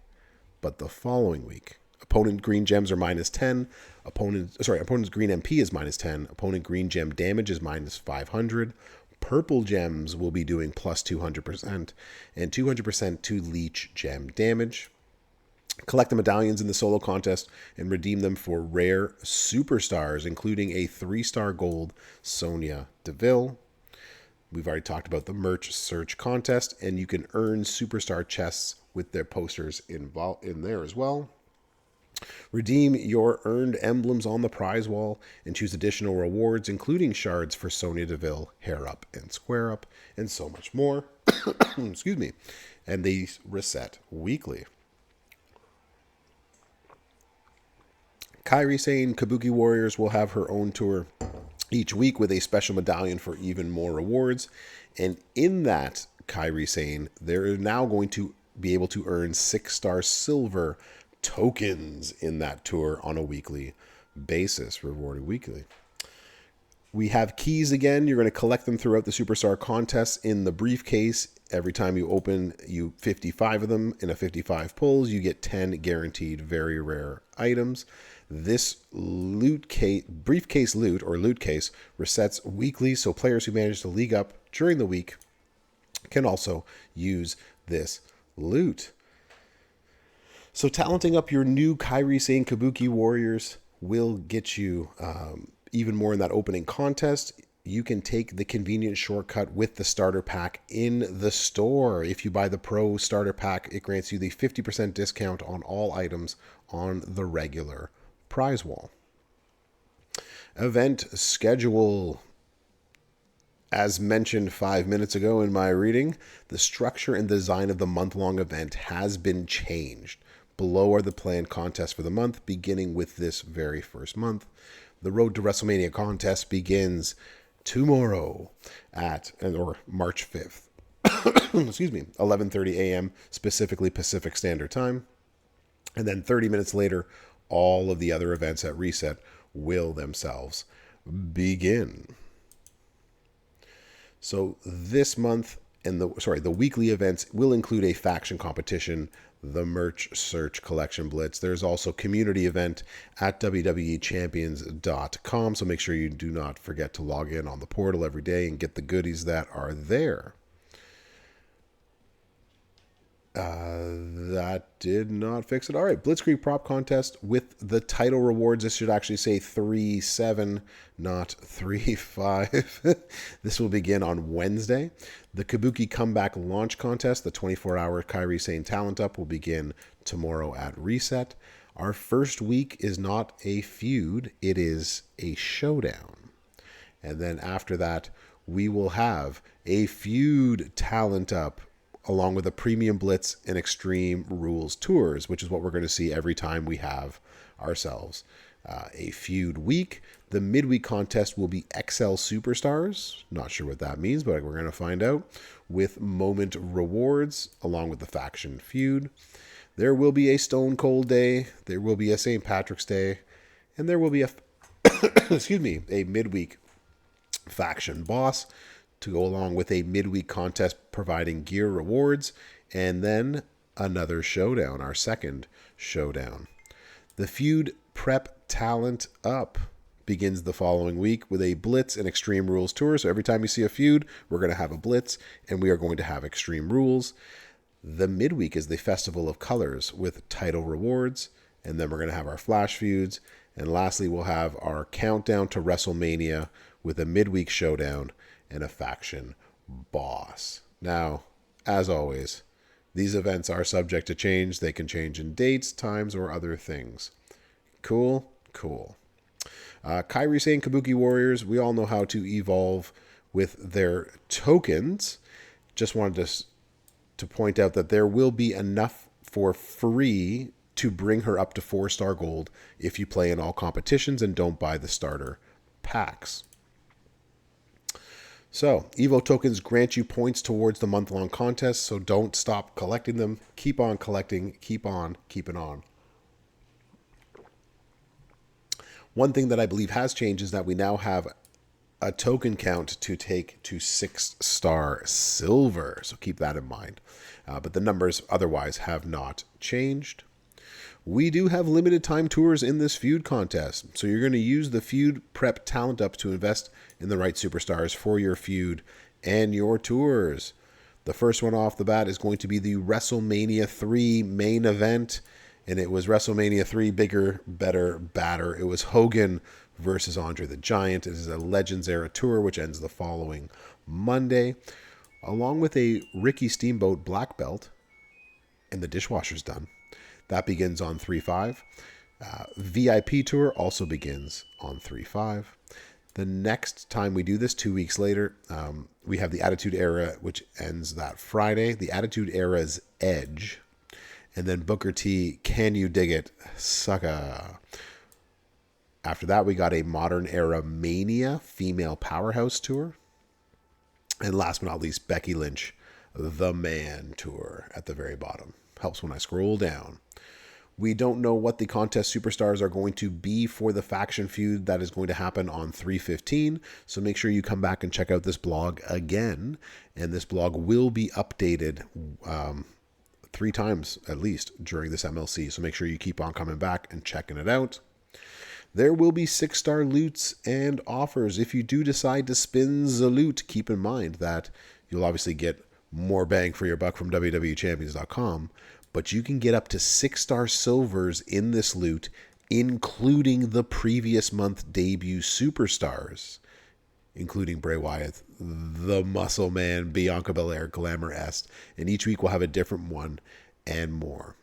but the following week. Opponent green gems are minus 10. Opponent's green MP is minus 10. Opponent green gem damage is minus 500. Purple gems will be doing plus 200% and 200% to leech gem damage. Collect the medallions in the solo contest and redeem them for rare superstars, including a 3-star gold Sonya Deville. We've already talked about the merch search contest, and you can earn superstar chests with their posters in there as well. Redeem your earned emblems on the prize wall and choose additional rewards, including shards for Sonya Deville, Hair Up and Square Up, and so much more. Excuse me. And these reset weekly. Kairi Sane Kabuki Warriors will have her own tour each week with a special medallion for even more rewards. And in that Kairi Sane, they're now going to be able to earn 6-star silver tokens in that tour on a weekly basis, rewarded weekly. We have keys again. You're going to collect them throughout the Superstar contests in the briefcase. Every time you open 55 of them in a 55 pulls, you get 10 guaranteed very rare items. This briefcase loot or loot case resets weekly, so players who manage to league up during the week can also use this loot. So talenting up your new Kairi Sane Kabuki Warriors will get you even more in that opening contest. You can take the convenient shortcut with the starter pack in the store. If you buy the Pro starter pack, it grants you the 50% discount on all items on the regular prize wall. Event schedule. As mentioned 5 minutes ago in my reading, the structure and design of the month-long event has been changed. Below are the planned contests for the month, beginning with this very first month. The Road to WrestleMania contest begins tomorrow or March 5th. Excuse me, 11:30 a.m. specifically Pacific Standard Time. And then 30 minutes later, all of the other events at Reset will themselves begin. So this month and the weekly events will include a faction competition, the merch search collection blitz. There's also community event at www.champions.com. So make sure you do not forget to log in on the portal every day and get the goodies that are there. That did not fix it. All right, Blitzkrieg prop contest with the title rewards. This should actually say 3-7, not 3-5. This will begin on Wednesday. The Kabuki comeback launch contest, the 24-hour Kairi Sane Talent Up, will begin tomorrow at Reset. Our first week is not a feud, it is a showdown. And then after that, we will have a feud Talent Up along with a Premium Blitz and Extreme Rules tours, which is what we're going to see every time we have ourselves a feud week. The midweek contest will be XL Superstars. Not sure what that means, but we're going to find out. With moment rewards along with the faction feud. There will be a Stone Cold Day. There will be a St. Patrick's Day. And there will be a, excuse me, a midweek faction boss to go along with a midweek contest providing gear rewards. And then another showdown, our second showdown. The feud prep talent up begins the following week with a Blitz and Extreme Rules tour. So every time you see a feud, we're going to have a Blitz and we are going to have Extreme Rules. The midweek is the Festival of Colors with title rewards. And then we're going to have our Flash feuds. And lastly, we'll have our countdown to WrestleMania with a midweek showdown and a faction boss. Now, as always, these events are subject to change. They can change in dates, times, or other things. Cool? Cool. Kairi saying Kabuki Warriors, we all know how to evolve with their tokens. Just wanted to point out that there will be enough for free to bring her up to 4-star gold if you play in all competitions and don't buy the starter packs. So, Evo tokens grant you points towards the month-long contest, so don't stop collecting them. Keep on collecting. Keep on keeping on. One thing that I believe has changed is that we now have a token count to take to 6-star silver. So keep that in mind. But the numbers otherwise have not changed. We do have limited time tours in this feud contest. So you're going to use the feud prep talent up to invest in the right superstars for your feud and your tours. The first one off the bat is going to be the WrestleMania 3 main event. And it was WrestleMania 3, bigger, better, badder. It was Hogan versus Andre the Giant. It is a Legends Era tour, which ends the following Monday, along with a Ricky Steamboat black belt, and the dishwasher's done. That begins on 3/5. VIP tour also begins on 3/5. The next time we do this, 2 weeks later, we have the Attitude Era, which ends that Friday. The Attitude Era's Edge. And then Booker T, Can You Dig It, Sucka. After that, we got a Modern Era Mania Female Powerhouse Tour. And last but not least, Becky Lynch, The Man Tour at the very bottom. Helps when I scroll down. We don't know what the contest superstars are going to be for the faction feud that is going to happen on 3/15. So make sure you come back and check out this blog again. And this blog will be updated 3 times at least during this MLC. So make sure you keep on coming back and checking it out. There will be 6-star loots and offers. If you do decide to spin the loot, keep in mind that you'll obviously get more bang for your buck from WWEchampions.com, but you can get up to 6-star silvers in this loot, including the previous month debut superstars, including Bray Wyatt, the Muscle Man, Bianca Belair, Glamour Est, and each week we'll have a different one and more.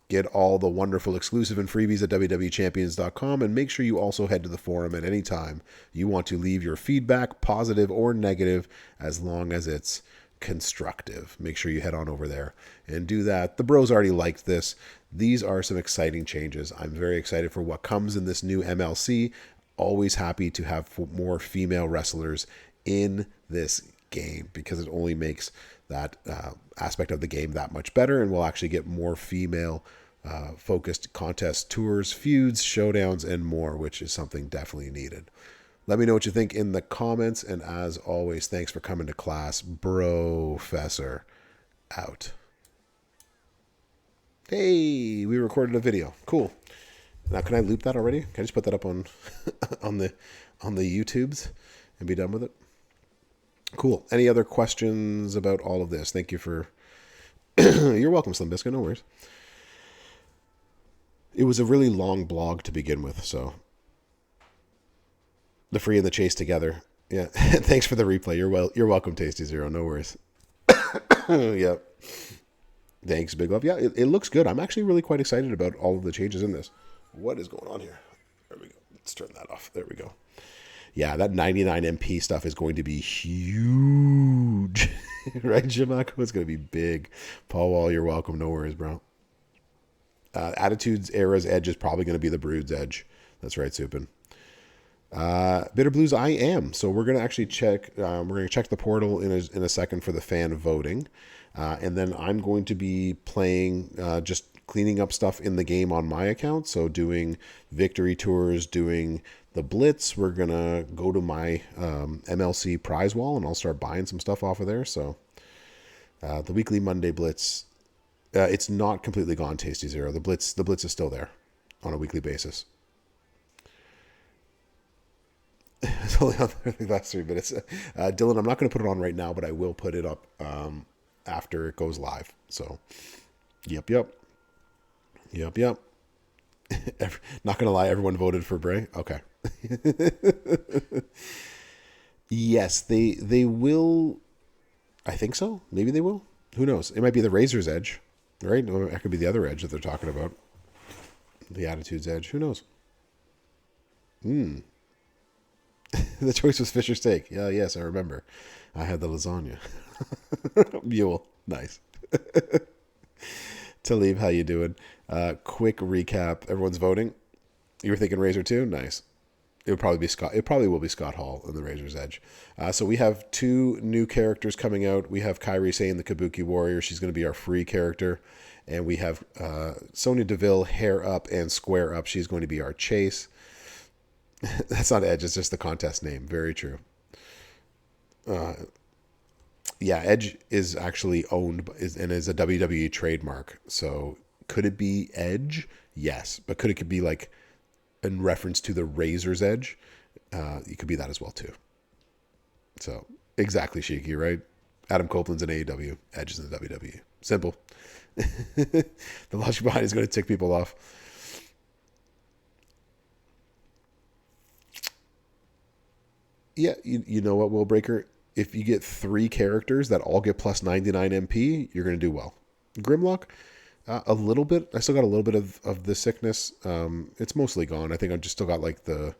Get all the wonderful exclusive and freebies at WWEchampions.com, and make sure you also head to the forum at any time you want to leave your feedback, positive or negative, as long as it's constructive. Make sure you head on over there and do that. The bros already liked this. These are some exciting changes. I'm very excited for what comes in this new MLC. Always happy to have more female wrestlers in this game because it only makes that aspect of the game that much better, and we'll actually get more female focused contest tours, feuds, showdowns, and more, which is something definitely needed. Let me know what you think in the comments, and as always, thanks for coming to class. Brofessor out. Hey, we recorded a video. Cool. Now, can I loop that already? Can I just put that up on on the YouTubes and be done with it? Cool. Any other questions about all of this? Thank you for... You're welcome, Slim Biscuit. No worries. It was a really long blog to begin with, so... The free and the chase together. Yeah. Thanks for the replay. You're welcome, Tasty Zero. No worries. Yep. Thanks, Big Love. Yeah, it looks good. I'm actually really quite excited about all of the changes in this. What is going on here? There we go. Let's turn that off. There we go. Yeah, that 99 MP stuff is going to be huge. Right, Jimako? It's going to be big. Paul Wall, you're welcome. No worries, bro. Attitudes Era's Edge is probably going to be the Brood's Edge. That's right, Supin. Bitter Blues, I am. So we're gonna actually check. We're gonna check the portal in a second for the fan voting, and then I'm going to be playing just cleaning up stuff in the game on my account. So doing victory tours, doing the Blitz. We're gonna go to my MLC prize wall, and I'll start buying some stuff off of there. So the weekly Monday Blitz, it's not completely gone. Tasty Zero. The Blitz is still there on a weekly basis. It's only on the last 3 minutes. Dylan, I'm not going to put it on right now, but I will put it up after it goes live. So, yep. Not going to lie, everyone voted for Bray. Okay. Yes, they will. I think so. Maybe they will. Who knows? It might be the Razor's Edge, right? Or it could be the other Edge that they're talking about. The Attitude's Edge. Who knows? The choice was fish or steak. Yeah, yes, I remember. I had the lasagna. Mule. Nice. Talib, how you doing? Quick recap. Everyone's voting. You were thinking Razor 2? Nice. It would probably be Scott. It probably will be Scott Hall in the Razor's Edge. So we have 2 new characters coming out. We have Kairi Sane, the Kabuki Warrior. She's going to be our free character. And we have Sonya Deville, Hair Up and Square Up. She's going to be our chase. That's not Edge. It's just the contest name. Very true. Yeah, Edge is actually owned and is a WWE trademark. So could it be Edge? Yes. But could it be like in reference to the Razor's Edge? It could be that as well too. So exactly, Shiki, right? Adam Copeland's in AEW. Edge is in the WWE. Simple. The logic behind it is going to tick people off. Yeah, you know what, Will Breaker? If you get 3 characters that all get plus 99 MP, you're going to do well. Grimlock, a little bit. I still got a little bit of the sickness. It's mostly gone. I think I've just still got like the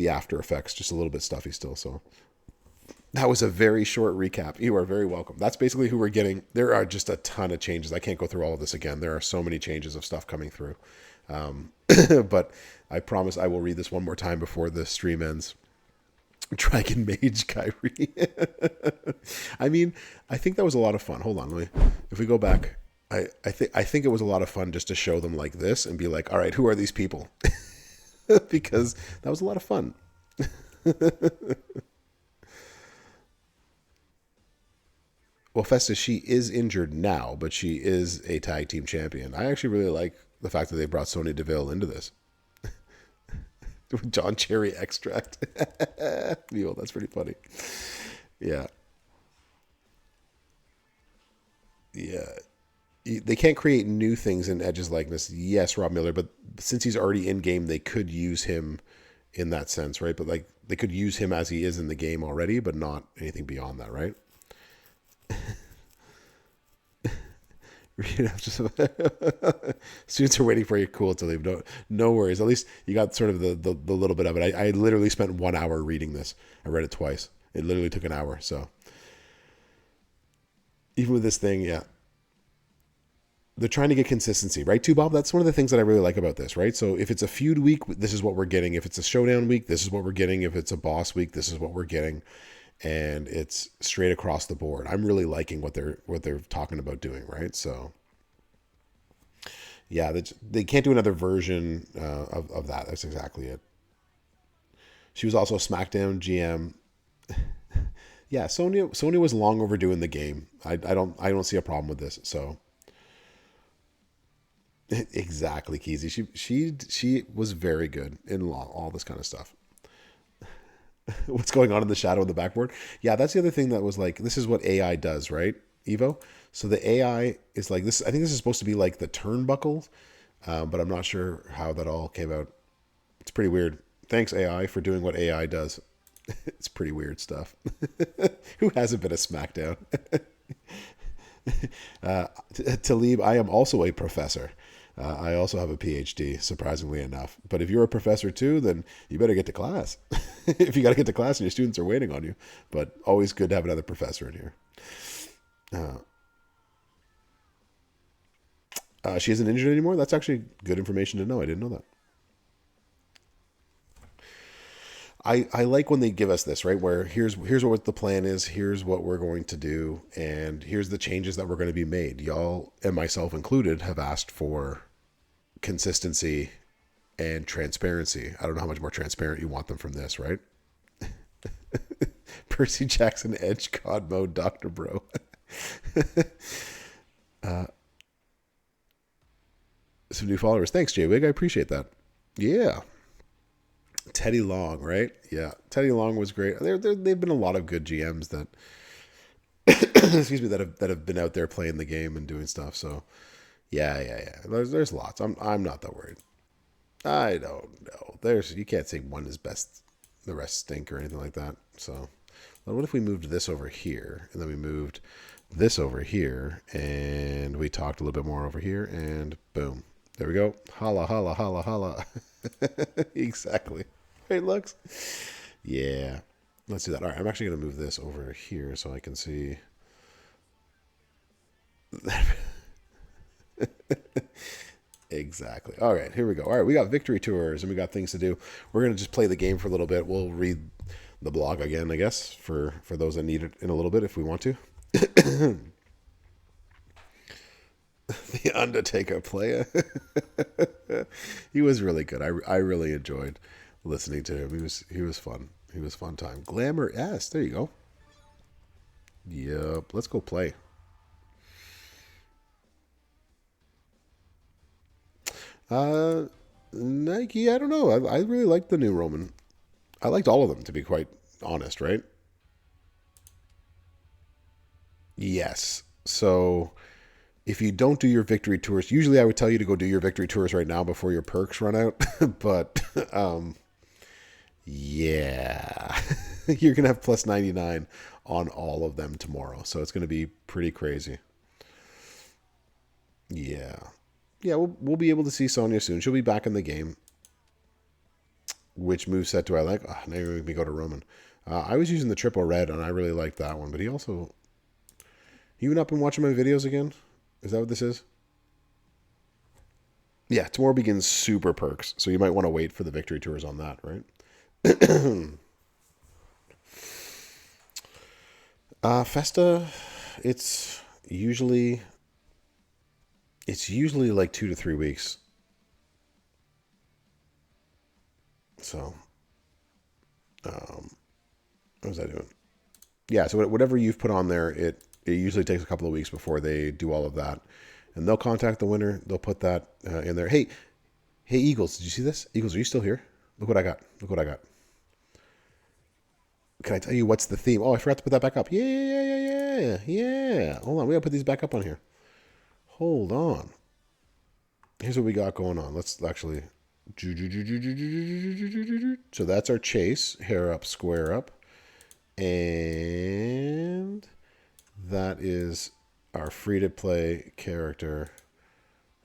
after effects, just a little bit stuffy still. So that was a very short recap. You are very welcome. That's basically who we're getting. There are just a ton of changes. I can't go through all of this again. There are so many changes of stuff coming through. But I promise I will read this one more time before the stream ends. Dragon Mage Kyrie. I mean, I think that was a lot of fun. Hold on, if we go back, I think it was a lot of fun just to show them like this and be like, all right, who are these people? Because that was a lot of fun. Well, Festus, she is injured now, but she is a tag team champion. I actually really like the fact that they brought Sonya Deville into this. John Cherry extract. Mule, that's pretty funny. Yeah. Yeah. They can't create new things in Edge's likeness. Yes, Rob Miller, but since he's already in game, they could use him in that sense, right? But like they could use him as he is in the game already, but not anything beyond that, right? Students are waiting for you. Cool to leave. No worries. At least you got sort of the little bit of it. I literally spent 1 hour reading this. I read it twice. It literally took an hour. So even with this thing, yeah, they're trying to get consistency, right? Too, Bob. That's one of the things that I really like about this, right? So if it's a feud week, this is what we're getting. If it's a showdown week, this is what we're getting. If it's a boss week, this is what we're getting. And it's straight across the board. I'm really liking what they're talking about doing, right? So, yeah, they can't do another version of that. That's exactly it. She was also SmackDown GM. Yeah, Sonya was long overdue in the game. I don't see a problem with this. So, exactly, Keezy. She was very good in all this kind of stuff. What's going on in the shadow of the backboard? Yeah, that's the other thing that was like, this is what AI does, right, Evo? So the AI is like this. I think this is supposed to be like the turnbuckle, but I'm not sure how that all came out. It's pretty weird. Thanks, AI, for doing what AI does. It's pretty weird stuff. Who hasn't been a SmackDown? Talib, I am also a professor. I also have a PhD, surprisingly enough. But if you're a professor too, then you better get to class. If you got to get to class and your students are waiting on you. But always good to have another professor in here. She isn't injured anymore? That's actually good information to know. I didn't know that. I like when they give us this, right? Where here's what the plan is, here's what we're going to do, and here's the changes that we're going to be made. Y'all, and myself included, have asked for consistency and transparency. I don't know how much more transparent you want them from this, right? Percy Jackson Edge God mode, Dr. Bro. Some new followers. Thanks, J-Wig. I appreciate that. Yeah. Teddy Long, right? Yeah. Teddy Long was great. They've been a lot of good GMs that excuse me, that have been out there playing the game and doing stuff. So yeah. There's lots. I'm not that worried. I don't know. You can't say one is best, the rest stink or anything like that. So what if we moved this over here and then we moved this over here and we talked a little bit more over here and boom. There we go. Holla, holla, holla, holla. Exactly. Great looks. Yeah. Let's do that. All right. I'm actually going to move this over here so I can see. Exactly. All right. Here we go. All right. We got victory tours and we got things to do. We're going to just play the game for a little bit. We'll read the blog again, I guess, for those that need it in a little bit if we want to. The Undertaker player. He was really good. I really enjoyed listening to him. He was fun. He was fun time. Glamour S. There you go. Yep. Let's go play. Nike. I don't know. I really liked the new Roman. I liked all of them, to be quite honest. Right? Yes. So if you don't do your victory tours, usually I would tell you to go do your victory tours right now before your perks run out. But yeah, you're gonna have plus 99 on all of them tomorrow, so it's gonna be pretty crazy. Yeah, yeah, we'll be able to see Sonya soon. She'll be back in the game. Which moveset do I like? Oh, now you're making me go to Roman. I was using the triple red, and I really liked that one. But he also, you not been watching my videos again? Is that what this is? Yeah, tomorrow begins super perks, so you might want to wait for the victory tours on that, right? Festa, it's usually like 2 to 3 weeks. So, what was I doing? Yeah, so whatever you've put on there, it usually takes a couple of weeks before they do all of that, and they'll contact the winner. They'll put that in there. Hey, Eagles, did you see this? Eagles, are you still here? Look what I got. Look what I got. Can I tell you what's the theme? Oh, I forgot to put that back up. Yeah. Hold on, we gotta put these back up on here. Hold on. Here's what we got going on. Let's actually. So that's our chase. Hair up, square up. And that is our free to play character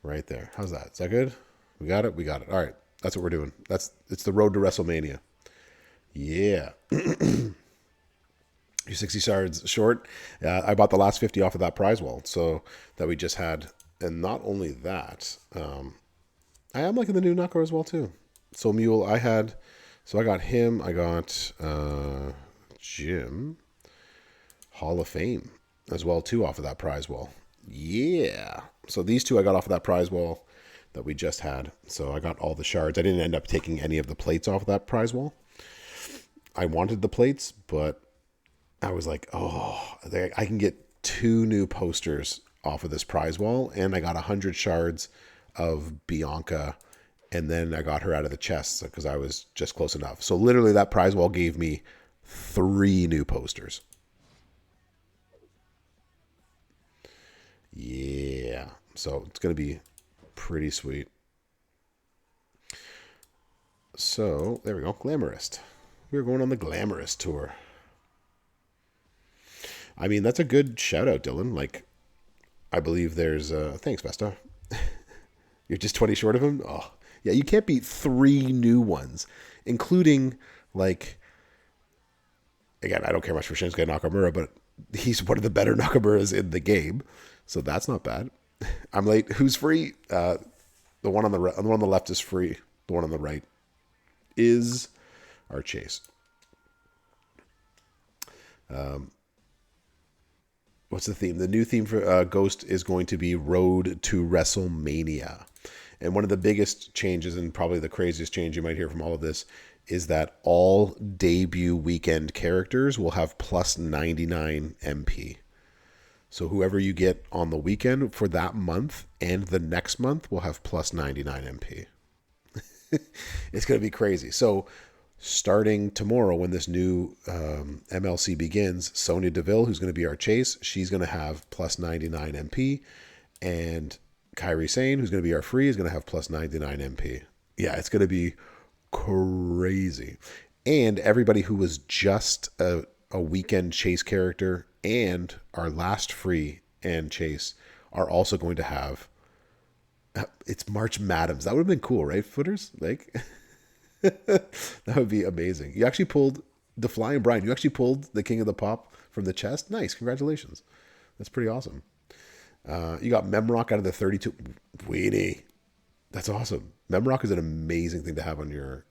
right there. How's that? Is that good? We got it? We got it. All right. That's what we're doing. It's the road to WrestleMania. Yeah. You're 60 shards short. I bought the last 50 off of that prize wall, so that we just had. And not only that, I am liking the new Knuckle as well too. So Mule, I got him. I got Jim Hall of Fame as well too off of that prize wall. Yeah. So these two I got off of that prize wall that we just had. So I got all the shards. I didn't end up taking any of the plates off of that prize wall. I wanted the plates, but I was like, oh, I can get 2 new posters off of this prize wall, and I got 100 shards of Bianca, and then I got her out of the chest because I was just close enough. So literally that prize wall gave me 3 new posters. Yeah. So it's going to be pretty sweet. So there we go. Glamorist. We're going on the Glamorist tour. I mean, that's a good shout out, Dylan. Like, I believe there's thanks, Vesta. You're just 20 short of him? Oh, yeah, you can't beat 3 new ones, including, like, again, I don't care much for Shinsuke Nakamura, but he's one of the better Nakamuras in the game, so that's not bad. I'm late. Who's free? The one on the left is free. The one on the right is our chase. What's the theme? The new theme for Ghost is going to be Road to WrestleMania. And one of the biggest changes, and probably the craziest change you might hear from all of this, is that all debut weekend characters will have plus 99 MP. So whoever you get on the weekend for that month and the next month will have plus 99 MP. It's going to be crazy. So starting tomorrow when this new MLC begins, Sonya Deville, who's going to be our chase, she's going to have plus 99 MP. And Kairi Sane, who's going to be our free, is going to have plus 99 MP. Yeah, it's going to be crazy. And everybody who was just a weekend chase character and our last free and chase are also going to have... It's March Madams. That would have been cool, right, Footers? Like... That would be amazing. You actually pulled the Flying Brian. You actually pulled the King of the Pop from the chest. Nice. Congratulations. That's pretty awesome. You got Memrock out of the 32. Weedy. That's awesome. Memrock is an amazing thing to have on your...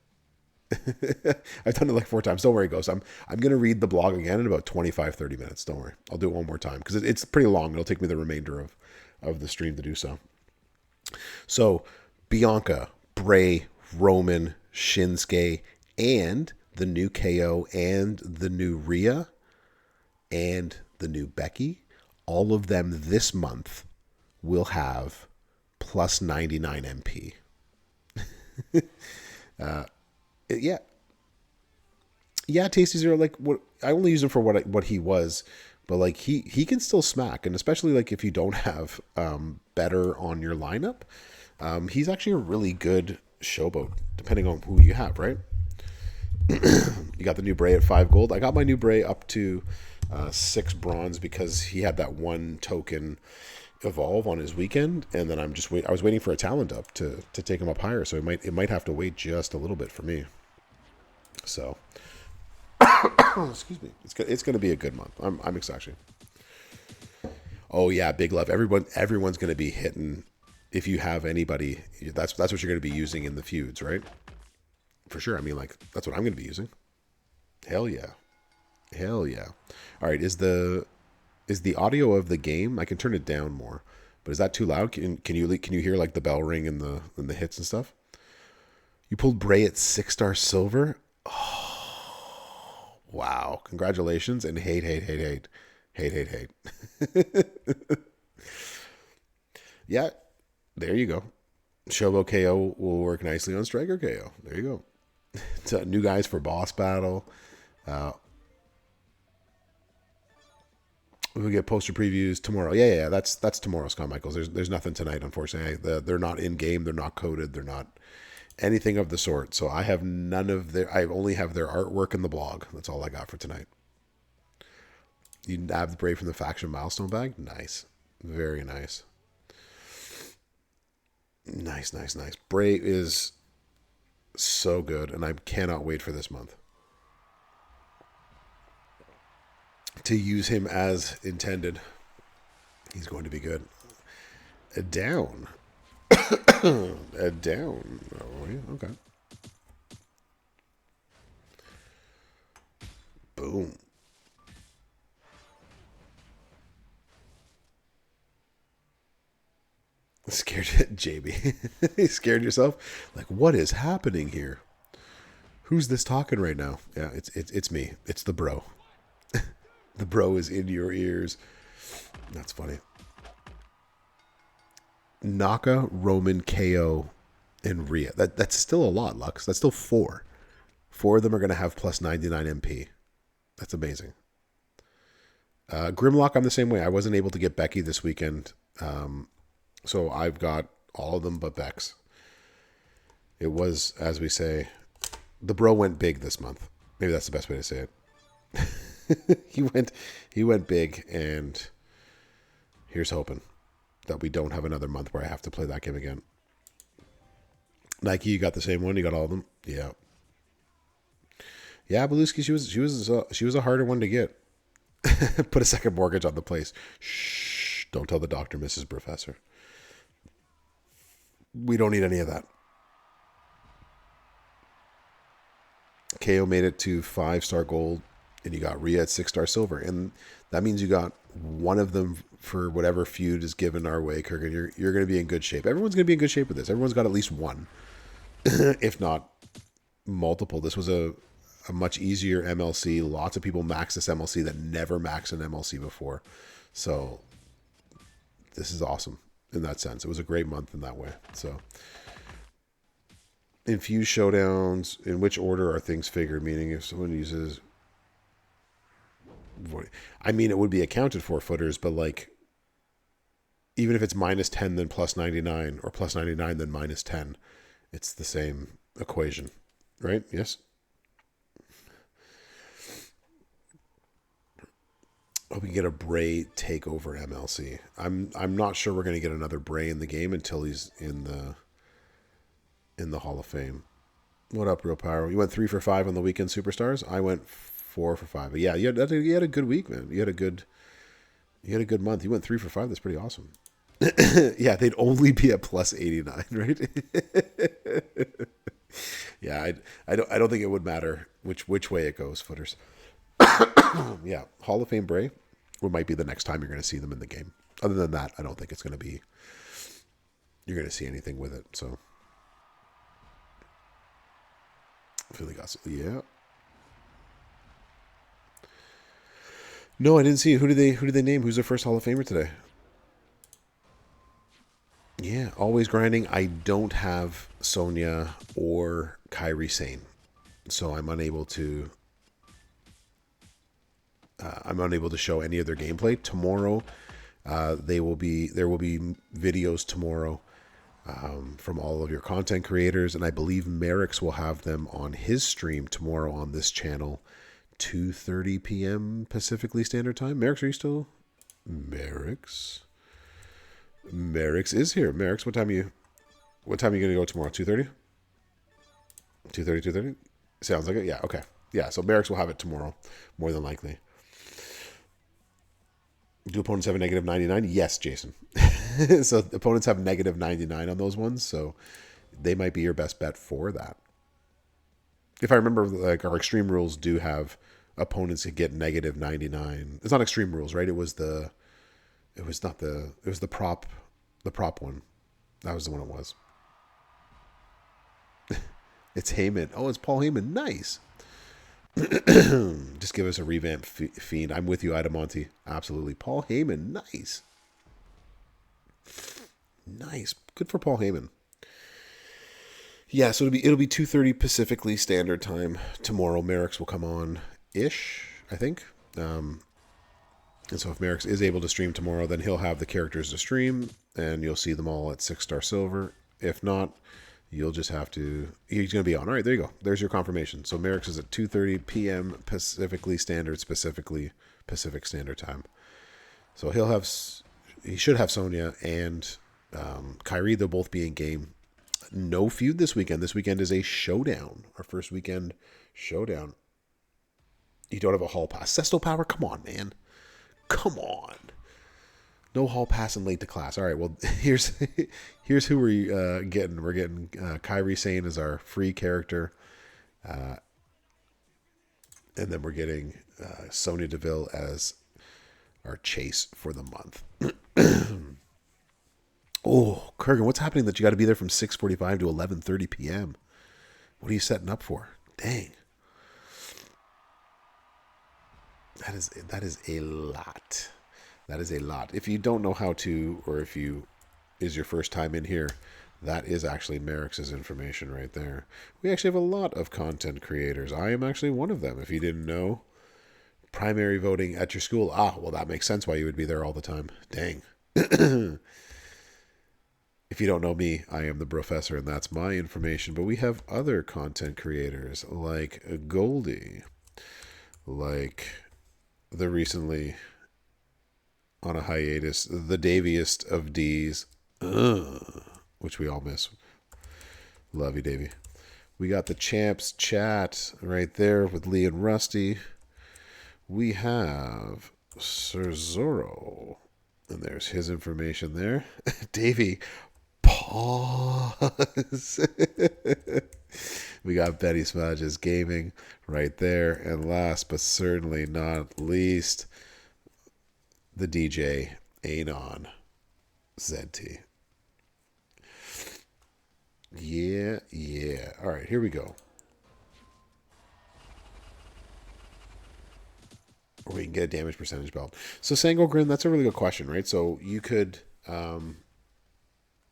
I've done it like 4 times. Don't worry, Ghost. I'm going to read the blog again in about 25, 30 minutes. Don't worry. I'll do it one more time because it's pretty long. It'll take me the remainder of the stream to do so. So, Bianca, Bray, Roman, Shinsuke, and the new KO, and the new Rhea, and the new Becky, all of them this month will have plus 99 MP. Yeah. Yeah, Tasty Zero, like, what I only use him for what he was, but like he can still smack, and especially like if you don't have better on your lineup, he's actually a really good showboat, depending on who you have, right? You got the new Bray at 5 gold. I got my new Bray up to 6 bronze because he had that one token evolve on his weekend, and then I was waiting for a talent up to take him up higher, so it might have to wait just a little bit for me. So, excuse me. It's going to be a good month. I'm excited. Oh yeah, big love. Everyone's going to be hitting. If you have anybody, that's what you're going to be using in the feuds, right? For sure. I mean, like, that's what I'm going to be using. Hell yeah. Hell yeah. All right. Is the audio of the game? I can turn it down more, but is that too loud? Can you hear like the bell ring and the hits and stuff? You pulled Bray at 6-star silver. Oh, wow. Congratulations. And hate. Yeah. There you go. Showboat KO will work nicely on Striker KO. There you go. It's new guys for boss battle. We'll get poster previews tomorrow. Yeah. That's tomorrow's Con Michaels. There's nothing tonight, unfortunately. They're not in game. They're not coded. They're not anything of the sort. So I have none of their. I only have their artwork in the blog. That's all I got for tonight. You have the Brave from the faction milestone bag. Nice, very nice. Nice. Bray is so good, and I cannot wait for this month to use him as intended. He's going to be good. A down. A down. Oh, yeah. Okay. Boom. Scared JB. You scared yourself? Like, what is happening here? Who's this talking right now? Yeah, it's me. It's the bro. The bro is in your ears. That's funny. Naka, Roman, KO, and Rhea. That's still a lot, Lux. That's still 4. 4 of them are going to have plus 99 MP. That's amazing. Grimlock, I'm the same way. I wasn't able to get Becky this weekend. So I've got all of them but Bex. It was, as we say, the bro went big this month. Maybe that's the best way to say it. He went big, and here's hoping that we don't have another month where I have to play that game again. Nike, you got the same one? You got all of them? Yeah. Yeah, Beluski, she was a harder one to get. Put a second mortgage on the place. Shh, don't tell the doctor, Mrs. Professor. We don't need any of that. KO made it to 5-star gold, and you got Rhea at 6-star silver, and that means you got one of them for whatever feud is given our way, Kurgan. You're going to be in good shape. Everyone's going to be in good shape with this. Everyone's got at least one, if not multiple. This was a much easier MLC. Lots of people max this MLC that never maxed an MLC before. So this is awesome in that sense. It was a great month in that way. So infused showdowns, in which order are things figured? Meaning if someone uses... I mean, it would be accounted for, footers, but like, even if it's -10 then +99, or +99 then -10, it's the same equation, right? Yes. Hope we can get a Bray takeover MLC. I'm not sure we're going to get another Bray in the game until he's in the Hall of Fame. What up, Real Power? You went 3 for 5 on the weekend superstars. I went 4 for 5. But yeah, you had a good week, man. You had a good month. You went 3 for 5. That's pretty awesome. Yeah, they'd only be at +89, right? Yeah, I don't think it would matter which way it goes, footers. Yeah, Hall of Fame Bray might be the next time you're going to see them in the game. Other than that, I don't think it's going to be... You're going to see anything with it, so... Philly got... Yeah. No, I didn't see it. Who did they name? Who's their first Hall of Famer today? Yeah, always grinding. I don't have Sonya or Kairi Sane, so I'm unable to show any of their gameplay tomorrow. There will be videos tomorrow from all of your content creators, and I believe Merrick's will have them on his stream tomorrow on this channel, 2:30 p.m. Pacifically Standard Time. Merrick's, are you still? Merrick's is here. Merrick's, what time are you going to go tomorrow? 2:30? 2:30? Sounds like it. Yeah, okay. Yeah, so Merrick's will have it tomorrow, more than likely. Do opponents have a -99? Yes, Jason. So opponents have -99 on those ones, so they might be your best bet for that. If I remember, like, our extreme rules do have opponents that get -99. It's not extreme rules, right? It was the prop one. That was the one it was. It's Heyman. Oh, it's Paul Heyman. Nice. Just give us a revamped Fiend. I'm with you, Adamonte. Absolutely. Paul Heyman. Nice. Nice. Good for Paul Heyman. Yeah, so it'll be 2:30 Pacifically Standard Time tomorrow. Merrick's will come on ish, I think. And so if Merrick's is able to stream tomorrow, then he'll have the characters to stream, and you'll see them all at 6-star silver. If not, you'll just have to... He's going to be on. All right, there you go. There's your confirmation. So Merrick's is at 2:30 p.m. Pacific Standard Time. So he should have Sonya and Kairi. They'll both be in game. No feud this weekend. This weekend is a showdown. Our first weekend showdown. You don't have a hall pass. Sesto Power? Come on, man. Come on. No hall pass and late to class. All right, well, here's who we're getting. We're getting Kairi Sane as our free character. And then we're getting Sonya Deville as our chase for the month. Oh, Kurgan, what's happening that you got to be there from 6:45 to 11:30 p.m.? What are you setting up for? Dang. That is a lot. That is a lot. If you don't know how to, or if you is your first time in here, that is actually Merrick's information right there. We actually have a lot of content creators. I am actually one of them. If you didn't know, primary voting at your school. Ah, well, that makes sense why you would be there all the time. Dang. If you don't know me, I am the professor, and that's my information. But we have other content creators like Goldie, like the recently on a hiatus, the Daviest of D's, which we all miss. Love you, Davey. We got the Champs chat right there with Lee and Rusty. We have Sir Zorro, and there's his information there. Davey, Pause. We got Betty Smudge's gaming right there. And last but certainly not least, the DJ Anon ZT. Yeah, yeah. All right, here we go. Or we can get a damage percentage belt. So Sangogrin, that's a really good question, right? So you could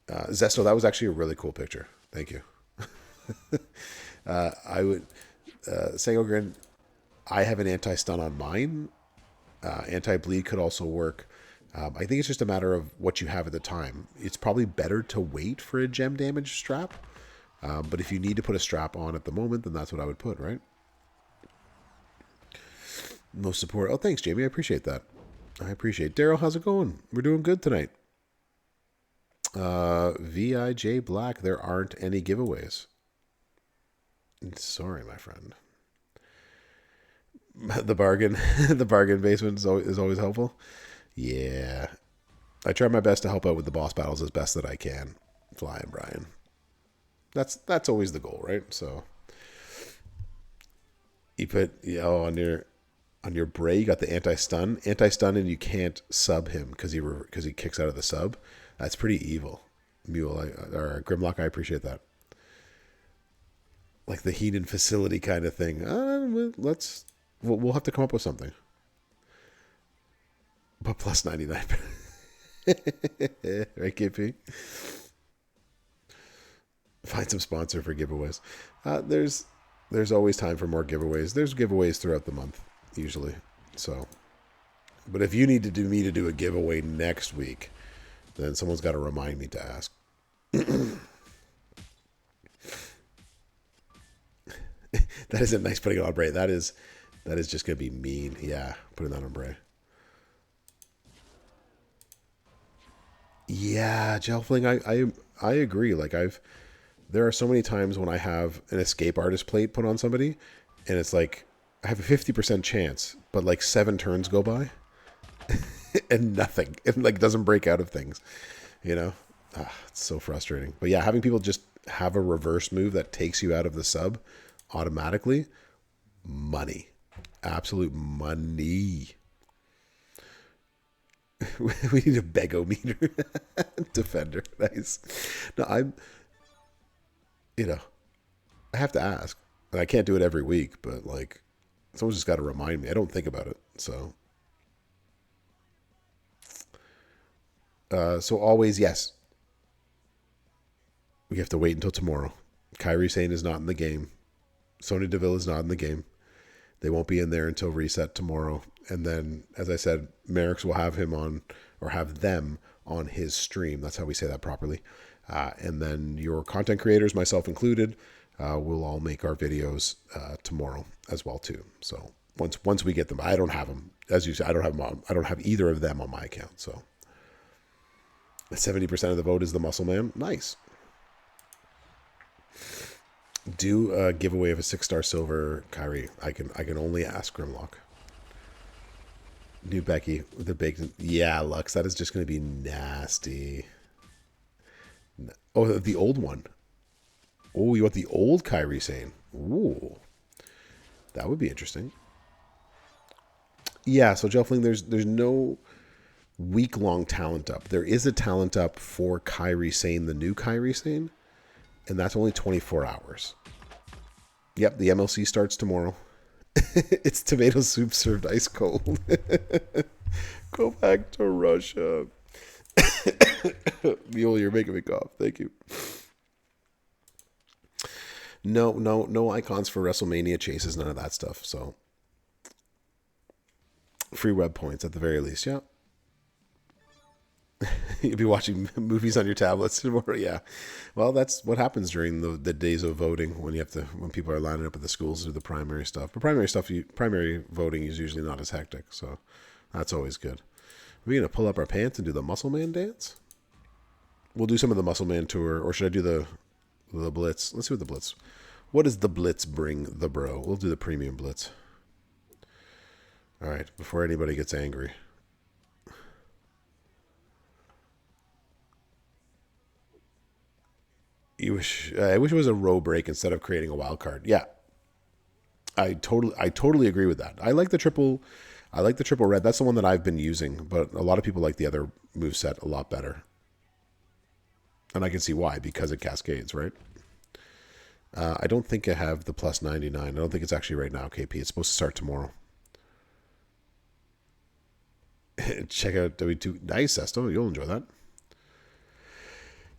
Zesto, that was actually a really cool picture. Thank you. I would Sangogrin, I have an anti-stun on mine. Anti-bleed could also work. I think it's just a matter of what you have at the time. It's probably better to wait for a gem damage strap. But if you need to put a strap on at the moment, then that's what I would put, right? Most support. Oh, thanks, Jamie. I appreciate that. I appreciate it. Daryl, how's it going? We're doing good tonight. VIJ Black, there aren't any giveaways. Sorry, my friend. The bargain, the bargain basement is always helpful. Yeah, I try my best to help out with the boss battles as best that I can. Flying Brian. That's always the goal, right? So you put on your Bray, you got the anti-stun, and you can't sub him because he kicks out of the sub. That's pretty evil. Mule or Grimlock, I appreciate that. Like the Heenan facility kind of thing. We'll have to come up with something. But plus 99. Right, KP? Find some sponsor for giveaways. There's always time for more giveaways. There's giveaways throughout the month, usually. So, but if you need me to do a giveaway next week, then someone's got to remind me to ask. That isn't nice putting it on Bray. That is just going to be mean. Yeah, putting that on Bray. Yeah, Gelfling, I agree. Like there are so many times when I have an escape artist plate put on somebody, and it's like I have a 50% chance, but like 7 turns go by, and nothing. It like doesn't break out of things, you know. It's so frustrating. But yeah, having people just have a reverse move that takes you out of the sub automatically, money, absolute money. We need a begometer defender. Nice. No, I have to ask. And I can't do it every week, but like, someone's just got to remind me. I don't think about it. So always, yes. We have to wait until tomorrow. Kyrie Sane is not in the game. Sonya Deville is not in the game. They won't be in there until reset tomorrow. And then, as I said, Merrick's will have him on, or have them on his stream. That's how we say that properly. And then your content creators, myself included, will all make our videos tomorrow as well too. So once we get them, I don't have them, as you said. I don't have either of them on my account. So 70% of the vote is the Muscle Man. Nice. Do a giveaway of a 6-star silver Kyrie. I can only ask Grimlock. New Becky with the baked. Yeah, Lux. That is just going to be nasty. Oh, the old one. Oh, you want the old Kyrie Sane? Ooh, that would be interesting. Yeah. So Gelfling, there's no week-long talent up. There is a talent up for Kyrie Sane, the new Kyrie Sane, and that's only 24 hours. Yep, the MLC starts tomorrow. It's tomato soup served ice cold. Go back to Russia. Mule, you're making me cough. Thank you. No icons for WrestleMania chases, none of that stuff. So free web points at the very least, yeah. You'll be watching movies on your tablets tomorrow. Yeah, well, that's what happens during the days of voting when people are lining up at the schools to do the primary stuff. But primary voting is usually not as hectic, so that's always good. Are we gonna pull up our pants and do the Muscle Man dance? We'll do some of the Muscle Man tour, or should I do the Blitz? Let's see what the Blitz. What does the Blitz bring the bro? We'll do the premium Blitz. All right, before anybody gets angry. I wish it was a row break instead of creating a wild card. Yeah, I totally agree with that. I like the triple red. That's the one that I've been using, but a lot of people like the other moveset a lot better. And I can see why, because it cascades, right? I don't think I have the plus 99. I don't think it's actually right now, KP. It's supposed to start tomorrow. Check out W2. Nice, Esto. You'll enjoy that.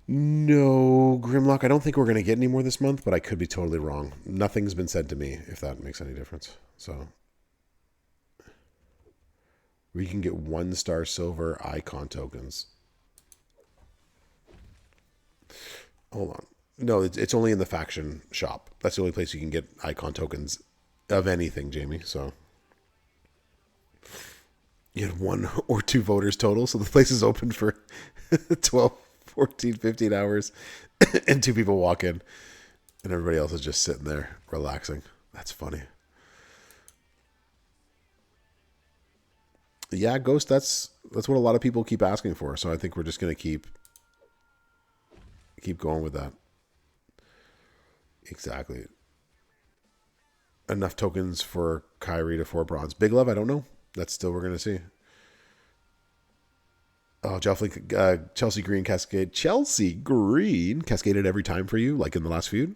No, Grimlock, I don't think we're going to get any more this month, but I could be totally wrong. Nothing's been said to me, if that makes any difference. So, we can get 1-star silver icon tokens. Hold on. No, it's only in the faction shop. That's the only place you can get icon tokens of anything, Jamie. So, you had 1 or 2 voters total, so the place is open for 12, 14, 15 hours, and 2 people walk in, and everybody else is just sitting there relaxing. That's funny. Yeah, Ghost, that's what a lot of people keep asking for, so I think we're just going to keep going with that. Exactly. Enough tokens for Kyrie to 4 bronze. Big Love, I don't know. That's still we're going to see. Oh, Chelsea Green cascade. Chelsea Green cascaded every time for you, like in the last feud.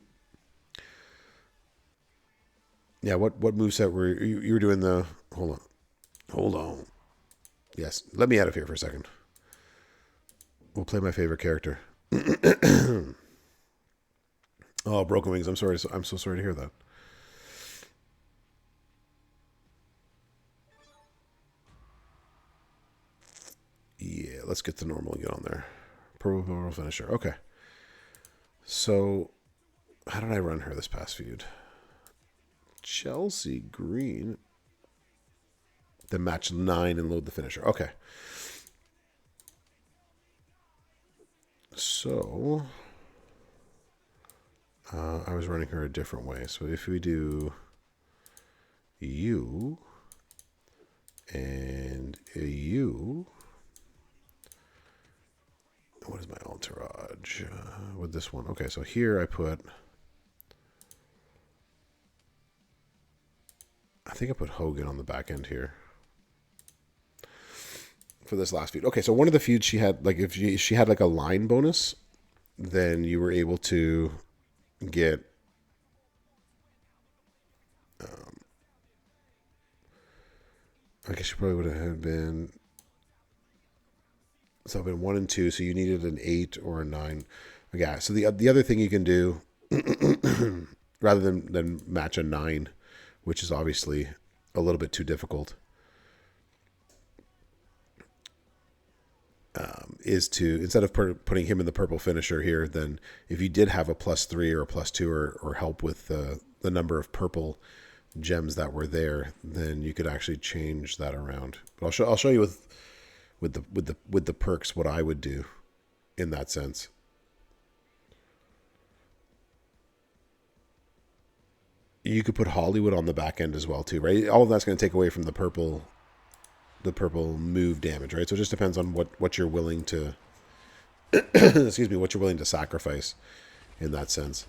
Yeah, what moveset were you were doing the? Hold on. Yes, let me out of here for a second. We'll play my favorite character. Oh, Broken Wings. I'm sorry. I'm so sorry to hear that. Yeah, let's get the normal and get on there. Purple finisher. Okay. So, how did I run her this past feud? Chelsea Green. Then match 9 and load the finisher. Okay. So, I was running her a different way. So if we do you and you, what is my entourage with this one? Okay, so here I think I put Hogan on the back end here for this last feud. Okay, so one of the feuds she had, like if she had like a line bonus, then you were able to get I guess she probably would have been, so been 1 and 2, so you needed an 8 or a 9. Okay, so the other thing you can do rather than match a 9, which is obviously a little bit too difficult, is to, instead of putting him in the purple finisher here, then if you did have a +3 or a +2 or help with the number of purple gems that were there, then you could actually change that around. But I'll show you with the perks what I would do in that sense. You could put Hollywood on the back end as well too, right? All of that's going to take away from the purple move damage, right? So it just depends on what you're willing to excuse me, what you're willing to sacrifice in that sense.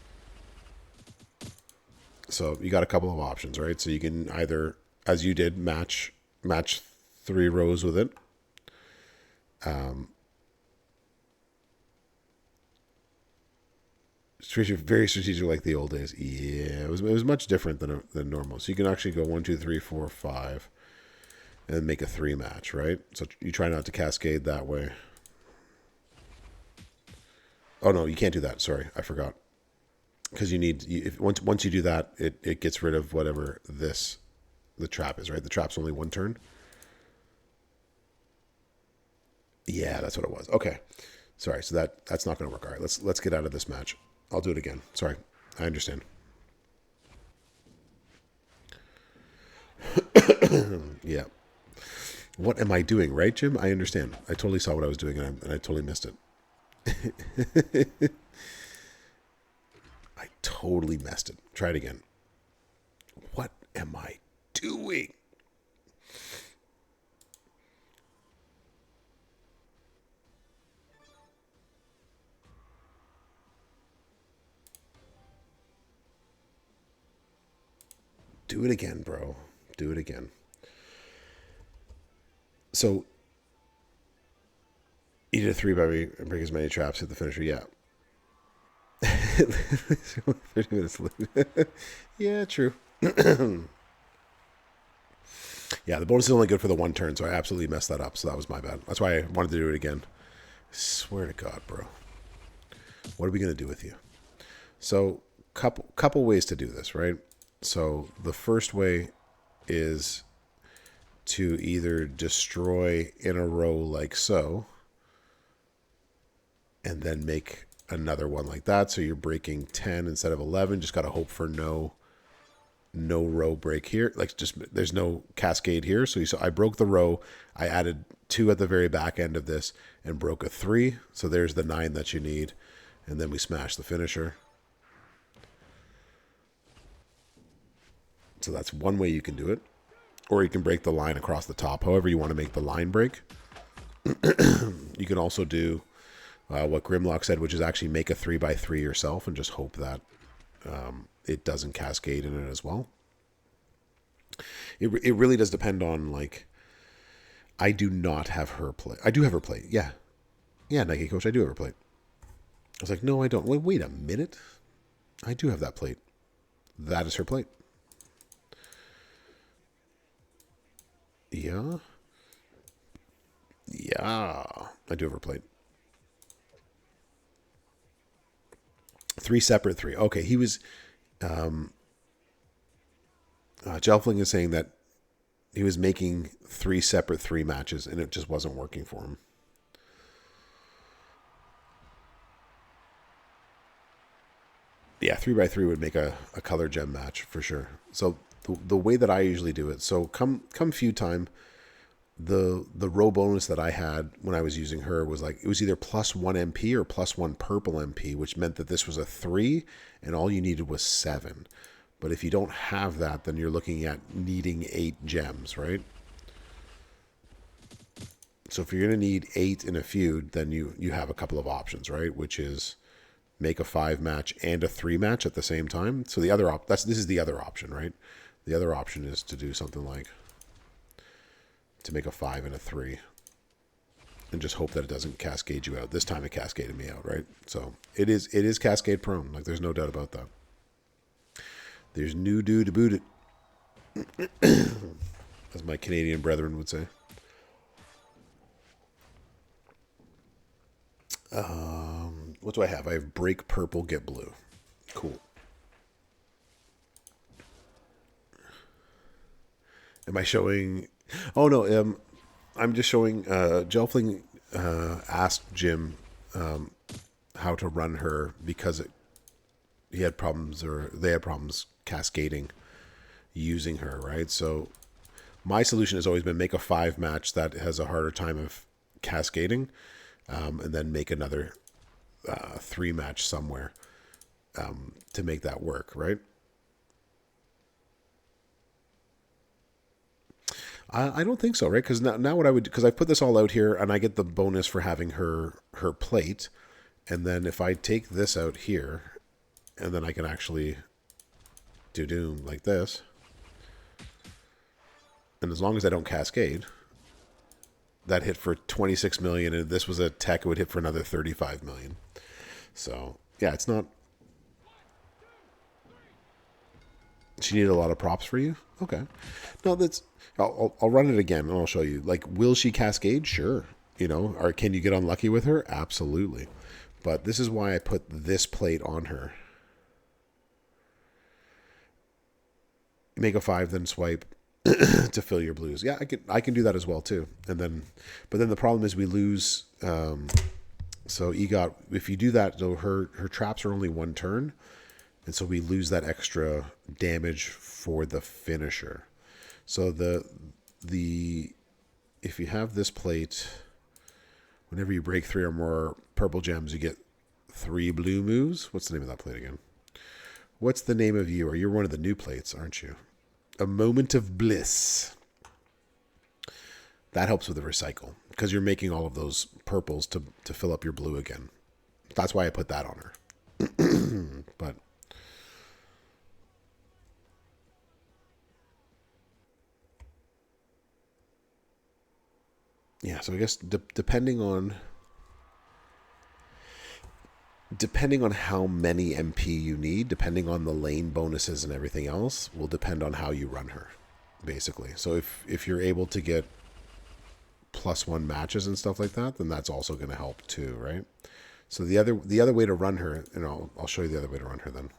So you got a couple of options, right? So you can either, as you did, match 3 rows with it. Very strategic, like the old days. Yeah, it was much different than normal. So you can actually go 1, 2, 3, 4, 5, and make a 3 match, right? So you try not to cascade that way. Oh no, you can't do that. Sorry, I forgot. Because once you do that, it gets rid of whatever the trap is, right? The trap's only 1 turn. Yeah, that's what it was. Okay, sorry. So that's not going to work. All right, let's get out of this match. I'll do it again. Sorry, I understand. Yeah. What am I doing, right, Jim? I understand. I totally saw what I was doing, and I totally missed it. I totally messed it. Try it again. What am I doing? Do it again, bro. Do it again. So, you did a 3x and break as many traps, hit the finisher. Yeah. 30 minutes late. Yeah, true. Yeah, the bonus is only good for the one turn, so I absolutely messed that up. So that was my bad. That's why I wanted to do it again. I swear to God, bro. What are we going to do with you? So, couple ways to do this, right? So, the first way is to either destroy in a row like so, and then make another one like that. So you're breaking 10 instead of 11. Just got to hope for no row break here. Like, just there's no cascade here. So I broke the row. I added 2 at the very back end of this and broke a 3. So there's the 9 that you need. And then we smash the finisher. So that's one way you can do it. Or you can break the line across the top. However you want to make the line break. You can also do what Grimlock said, which is actually make a 3x3 yourself and just hope that it doesn't cascade in it as well. It really does depend on, like, I do not have her plate. I do have her plate. Yeah. Yeah, Nike Coach, I do have her plate. I was like, no, I don't. Wait a minute. I do have that plate. That is her plate. Yeah. Yeah. I do have her plate. 3 separate 3. Okay, he was... Gelfling is saying that he was making 3 separate 3 matches, and it just wasn't working for him. Yeah, 3x3 would make a color gem match for sure. So the way that I usually do it, so come feud time, the row bonus that I had when I was using her was like, it was either +1 MP or +1 purple MP, which meant that this was a 3 and all you needed was 7. But if you don't have that, then you're looking at needing 8 gems, right? So if you're going to need 8 in a feud, then you have a couple of options, right? Which is make a 5 match and a 3 match at the same time. So the other this is the other option, right? The other option is to do something like to make a 5 and a 3 and just hope that it doesn't cascade you out. This time it cascaded me out, right? So it is cascade prone. Like, there's no doubt about that. There's new do to boot it. As my Canadian brethren would say. What do I have? I have break purple, get blue. Cool. Am I showing... Oh, no. I'm just showing... Gelfling asked Jim how to run her because he had problems, or they had problems cascading using her, right? So my solution has always been make a 5 match that has a harder time of cascading, and then make another 3 match somewhere to make that work, right? I don't think so, right? Because now what I would, because I put this all out here and I get the bonus for having her plate, and then if I take this out here, and then I can actually do doom like this, and as long as I don't cascade, that hit for 26 million, and if this was a tech, it would hit for another 35 million. So yeah, it's not. She needed a lot of props for you. Okay, no, that's. I'll run it again and I'll show you. Like, will she cascade? Sure. You know, or can you get unlucky with her? Absolutely. But this is why I put this plate on her. Make a 5, then swipe to fill your blues. Yeah, I can do that as well too. And then, but then the problem is we lose. So EGOT, if you do that, though, her traps are only 1 turn, and so we lose that extra damage for the finisher. So if you have this plate, whenever you break 3 or more purple gems, you get 3 blue moves. What's the name of that plate again? What's the name of you? Or you're one of the new plates, aren't you? A moment of bliss. That helps with the recycle because you're making all of those purples to fill up your blue again. That's why I put that on her. But yeah, so I guess depending on how many MP you need, depending on the lane bonuses and everything else, will depend on how you run her, basically. So if you're able to get +1 matches and stuff like that, then that's also going to help too, right? So the other way to run her, and I'll show you the other way to run her then.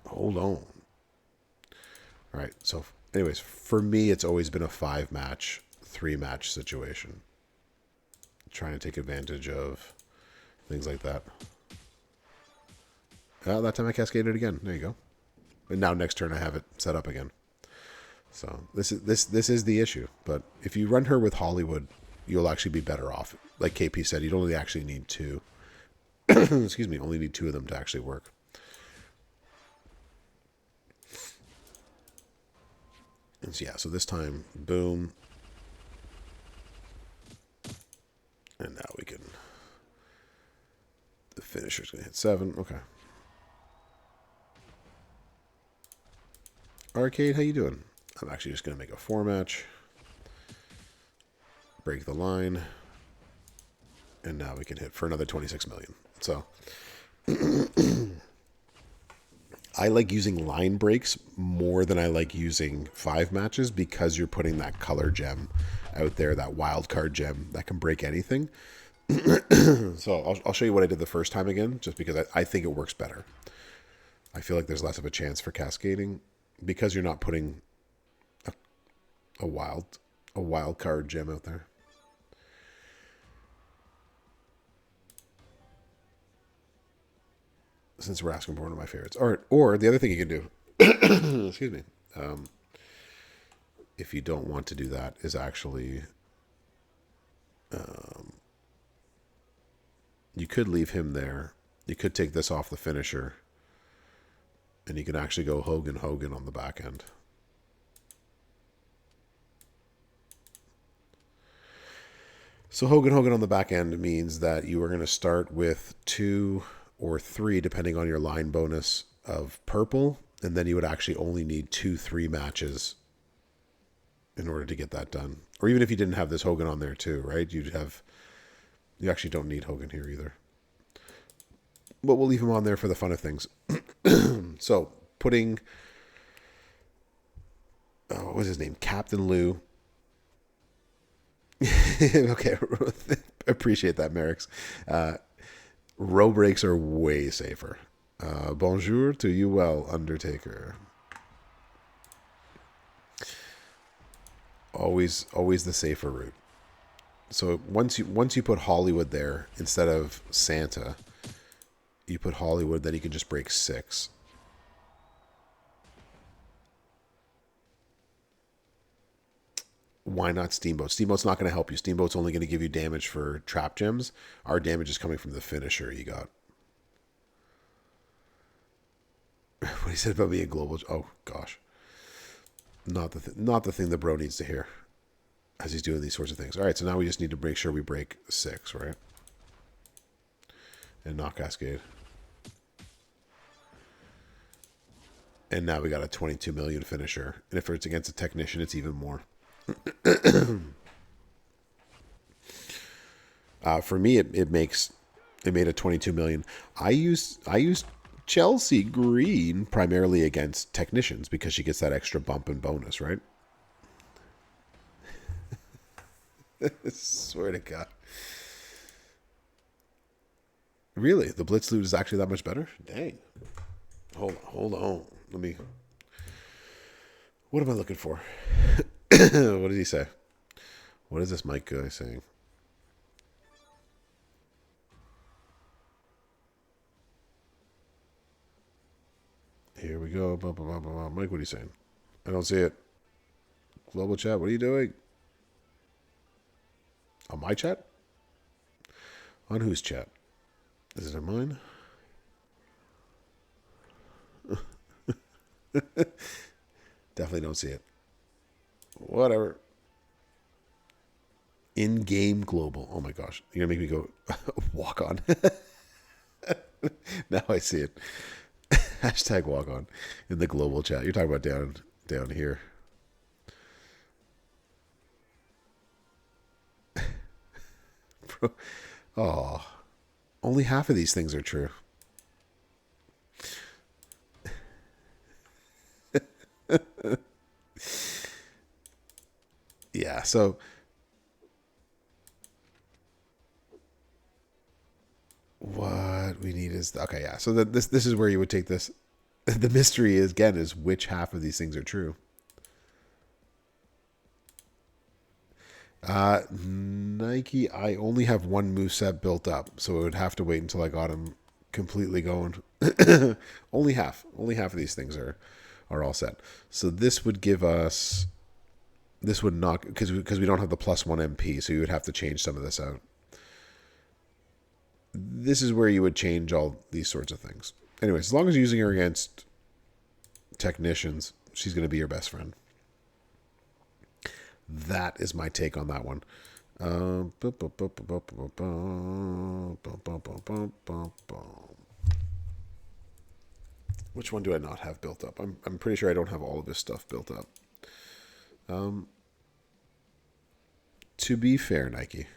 Hold on. All right. So anyways, for me, it's always been a 5-match, 3-match situation. Trying to take advantage of things like that. That time I cascaded again. There you go. And now next turn I have it set up again. So this is the issue. But if you run her with Hollywood, you'll actually be better off. Like KP said, you'd only actually need 2. Excuse me, only need 2 of them to actually work. And so, yeah, so this time, boom. And now we can... The finisher's going to hit 7. Okay. Arcade, how you doing? I'm actually just going to make a 4-match. Break the line. And now we can hit for another 26 million. So... I like using line breaks more than I like using 5 matches because you're putting that color gem out there, that wild card gem that can break anything. So I'll show you what I did the first time again, just because I think it works better. I feel like there's less of a chance for cascading because you're not putting a wild card gem out there. Since we're asking for one of my favorites. Or the other thing you can do, excuse me, if you don't want to do that, is actually, you could leave him there. You could take this off the finisher, and you can actually go Hogan on the back end. So Hogan on the back end means that you are going to start with 2 or 3, depending on your line bonus of purple, and then you would actually only need 2-3 matches in order to get that done. Or even if you didn't have this Hogan on there too, right? You actually don't need Hogan here either. But we'll leave him on there for the fun of things. So putting, what was his name? Captain Lou. Okay, appreciate that, Merrick's. Row breaks are way safer. Bonjour to you, well, Undertaker. Always the safer route. So once you put Hollywood there instead of Santa, you put Hollywood, then you can just break 6. Why not Steamboat? Steamboat's not going to help you. Steamboat's only going to give you damage for trap gems. Our damage is coming from the finisher you got. What he said about being global. Oh, gosh. Not the thing the bro needs to hear as he's doing these sorts of things. All right, so now we just need to make sure we break 6, right? And not Cascade. And now we got a 22 million finisher. And if it's against a technician, it's even more. For me, it made a 22 million. I used Chelsea Green primarily against technicians because she gets that extra bump and bonus, right? Swear to God. Really, the Blitz loot is actually that much better? Dang. Hold on. Let me. What am I looking for? What did he say? What is this Mike guy saying? Here we go. Mike, what are you saying? I don't see it. Global chat, what are you doing? On my chat? On whose chat? Is it on mine? Definitely don't see it. Whatever. In-game global. Oh my gosh. You're going to make me go walk on. Now I see it. Hashtag walk on in the global chat. You're talking about down here. Oh, only half of these things are true. Yeah, so what we need is okay, yeah. So this is where you would take this. The mystery is again is which half of these things are true. Nike, I only have one moveset built up, so it would have to wait until I got him completely going. Only half. Only half of these things are all set. So this would give us. This would not because we don't have the +1 MP, so you would have to change some of this out. This is where you would change all these sorts of things. Anyways, as long as you're using her against technicians, she's going to be your best friend. That is my take on that one. Which one do I not have built up? I'm pretty sure I don't have all of this stuff built up. To be fair, Nike,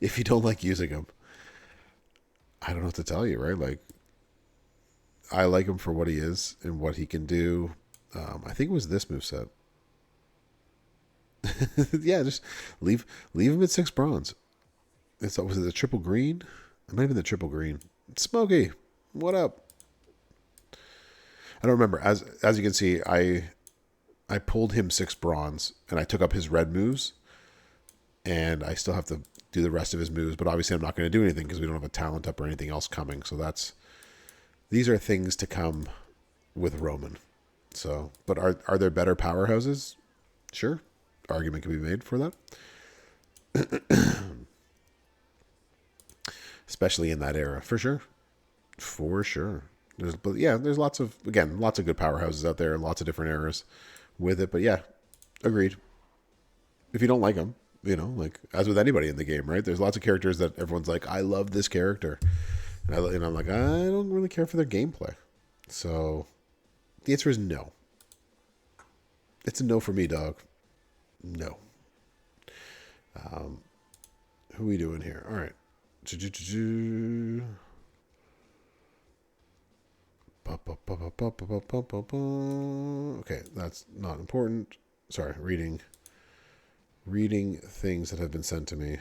if you don't like using them, I don't know what to tell you, right? Like, I like him for what he is and what he can do. I think it was this moveset. Yeah, just leave him at 6 bronze. Was it the triple green? It might have been the triple green. Smokey, what up? I don't remember. As you can see, I pulled him 6 bronze and I took up his red moves, and I still have to do the rest of his moves. But obviously, I'm not going to do anything because we don't have a talent up or anything else coming. So these are things to come with Roman. So, but are there better powerhouses? Sure. Argument can be made for that. Especially in that era, for sure. For sure. There's lots of good powerhouses out there, lots of different eras with it. But yeah, agreed. If you don't like them, like as with anybody in the game, right? There's lots of characters that everyone's like, I love this character. And I'm like, I don't really care for their gameplay. So the answer is no. It's a no for me, dog. No. Who are we doing here? All right. Okay, that's not important. Sorry, reading things that have been sent to me.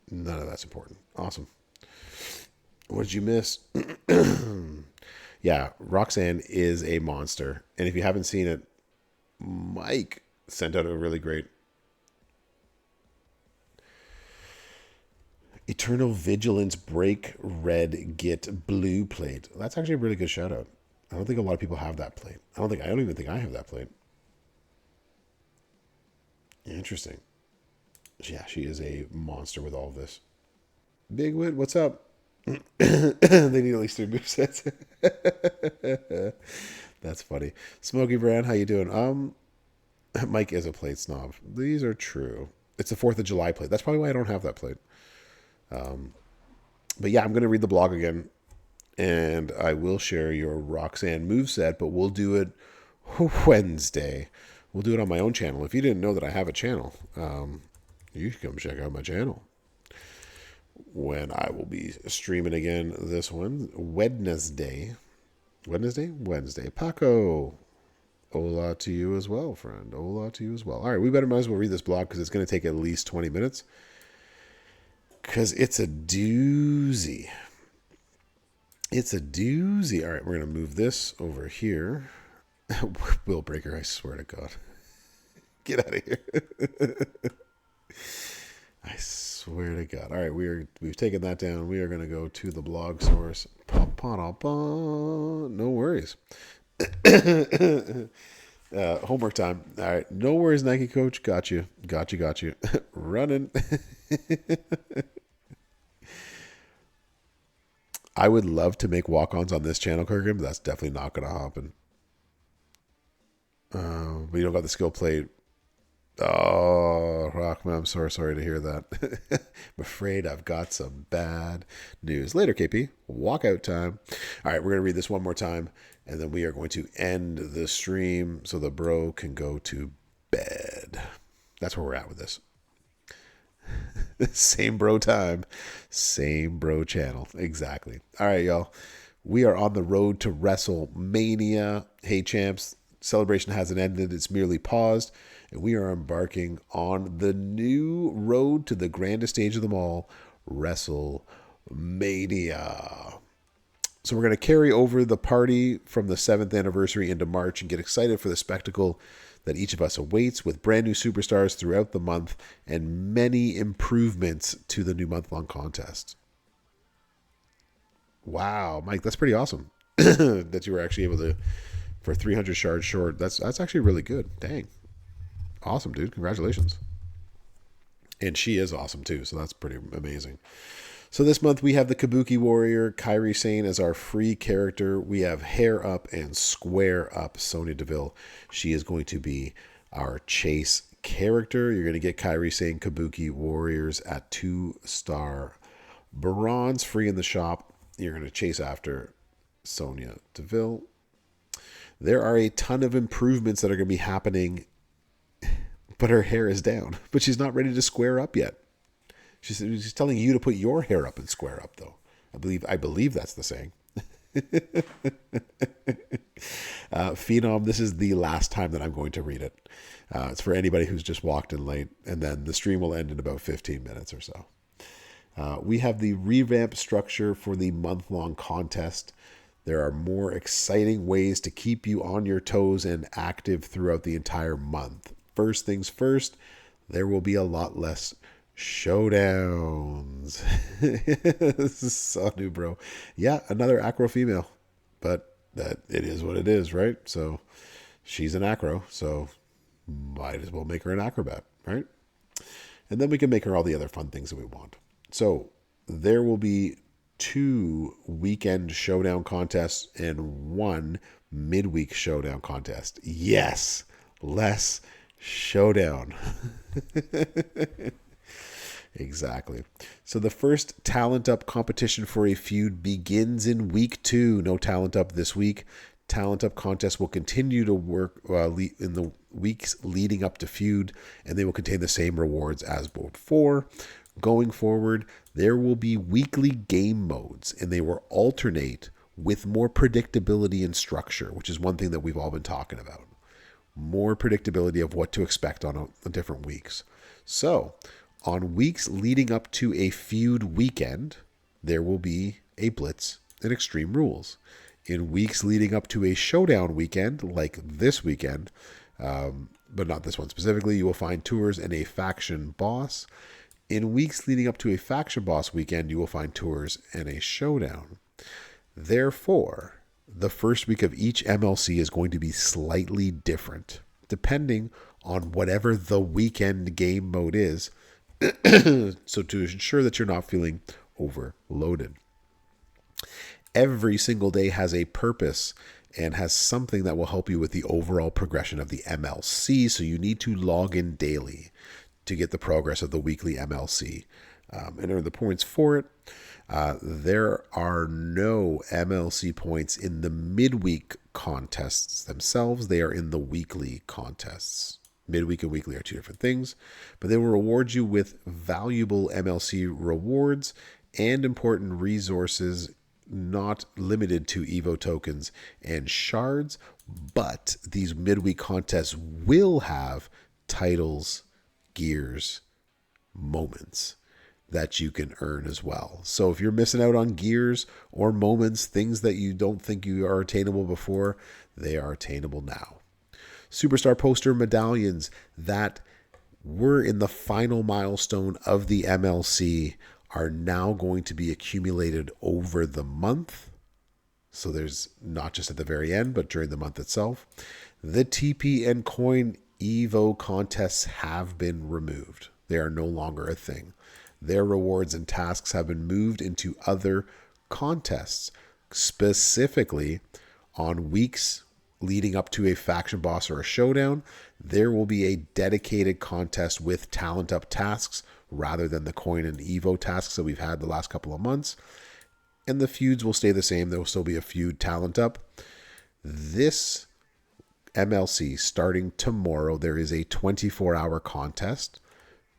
None of that's important. Awesome. What did you miss? Yeah, Roxanne is a monster. And if you haven't seen it, Mike sent out a really great Eternal Vigilance Break Red Get Blue plate. That's actually a really good shout out. I don't think a lot of people have that plate. I don't even think I have that plate. Interesting. Yeah, she is a monster with all of this. Big Wit, what's up? They need at least 3 movesets. That's funny. Smokey Brand, how you doing? Mike is a plate snob. These are true. It's the 4th of July plate. That's probably why I don't have that plate. But yeah, I'm going to read the blog again, and I will share your Roxanne moveset, but we'll do it Wednesday. We'll do it on my own channel. If you didn't know that I have a channel, you should come check out my channel when I will be streaming again this Wednesday. Wednesday. Paco, hola to you as well, friend. Hola to you as well. All right, we might as well read this blog because it's going to take at least 20 minutes. Because it's a doozy. It's a doozy. All right, we're going to move this over here. Will Breaker, I swear to God. Get out of here. I swear to God. All right, we've taken that down. We are going to go to the blog source. No worries. Homework time. All right, no worries, Nike coach. Got you. Running. I would love to make walk-ons on this channel, Kirkham, but that's definitely not going to happen. But you don't got the skill plate. Oh, Rockman, I'm sorry to hear that. I'm afraid I've got some bad news. Later, KP. Walkout time. All right, we're going to read this one more time, and then we are going to end the stream so the bro can go to bed. That's where we're at with this. Same bro time, same bro channel. Exactly. All right, y'all. We are on the road to WrestleMania. Hey, champs, celebration hasn't ended. It's merely paused. And we are embarking on the new road to the grandest stage of them all, WrestleMania. So we're going to carry over the party from the 7th anniversary into March and get excited for the spectacle that each of us awaits with brand new superstars throughout the month and many improvements to the new month-long contest. Wow, Mike, that's pretty awesome that you were actually able to, for 300 shards short. That's actually really good. Dang. Awesome, dude. Congratulations. And she is awesome, too, so that's pretty amazing. So this month we have the Kabuki Warrior, Kairi Sane as our free character. We have Hair Up and Square Up, Sonya Deville. She is going to be our chase character. You're going to get Kairi Sane Kabuki Warriors at 2-star bronze, free in the shop. You're going to chase after Sonya Deville. There are a ton of improvements that are going to be happening, but her hair is down. But she's not ready to square up yet. She's telling you to put your hair up and square up, though. I believe that's the saying. Phenom, this is the last time that I'm going to read it. It's for anybody who's just walked in late, and then the stream will end in about 15 minutes or so. We have the revamped structure for the month-long contest. There are more exciting ways to keep you on your toes and active throughout the entire month. First things first, there will be a lot less showdowns. This is so new, bro. Yeah, another acro female, but that it is what it is, right? So she's an acro, so might as well make her an acrobat, right? And then we can make her all the other fun things that we want. So there will be 2 weekend showdown contests and 1 midweek showdown contest. Yes, less showdown. Exactly. So the first Talent Up competition for a feud begins in week 2. No Talent Up this week. Talent Up contest will continue to work in the weeks leading up to feud, and they will contain the same rewards as before. Going forward, there will be weekly game modes, and they will alternate with more predictability and structure, which is one thing that we've all been talking about. More predictability of what to expect on different weeks. So, on weeks leading up to a feud weekend, there will be a Blitz and Extreme Rules. In weeks leading up to a showdown weekend, like this weekend, but not this one specifically, you will find tours and a faction boss. In weeks leading up to a faction boss weekend, you will find tours and a showdown. Therefore, the first week of each MLC is going to be slightly different, depending on whatever the weekend game mode is. So to ensure that you're not feeling overloaded. Every single day has a purpose and has something that will help you with the overall progression of the MLC. So you need to log in daily to get the progress of the weekly MLC and earn the points for it. There are no MLC points in the midweek contests themselves. They are in the weekly contests. Midweek and weekly are 2 different things, but they will reward you with valuable MLC rewards and important resources, not limited to Evo tokens and shards, but these midweek contests will have titles, gears, moments that you can earn as well. So if you're missing out on gears or moments, things that you don't think you are attainable before, they are attainable now. Superstar poster medallions that were in the final milestone of the MLC are now going to be accumulated over the month. So there's not just at the very end, but during the month itself. The TP and coin Evo contests have been removed. They are no longer a thing. Their rewards and tasks have been moved into other contests, specifically on weeks leading up to a faction boss or a showdown. There will be a dedicated contest with Talent Up tasks rather than the coin and Evo tasks that we've had the last couple of months. And the feuds will stay the same. There will still be a feud Talent Up. This MLC, starting tomorrow, there is a 24-hour contest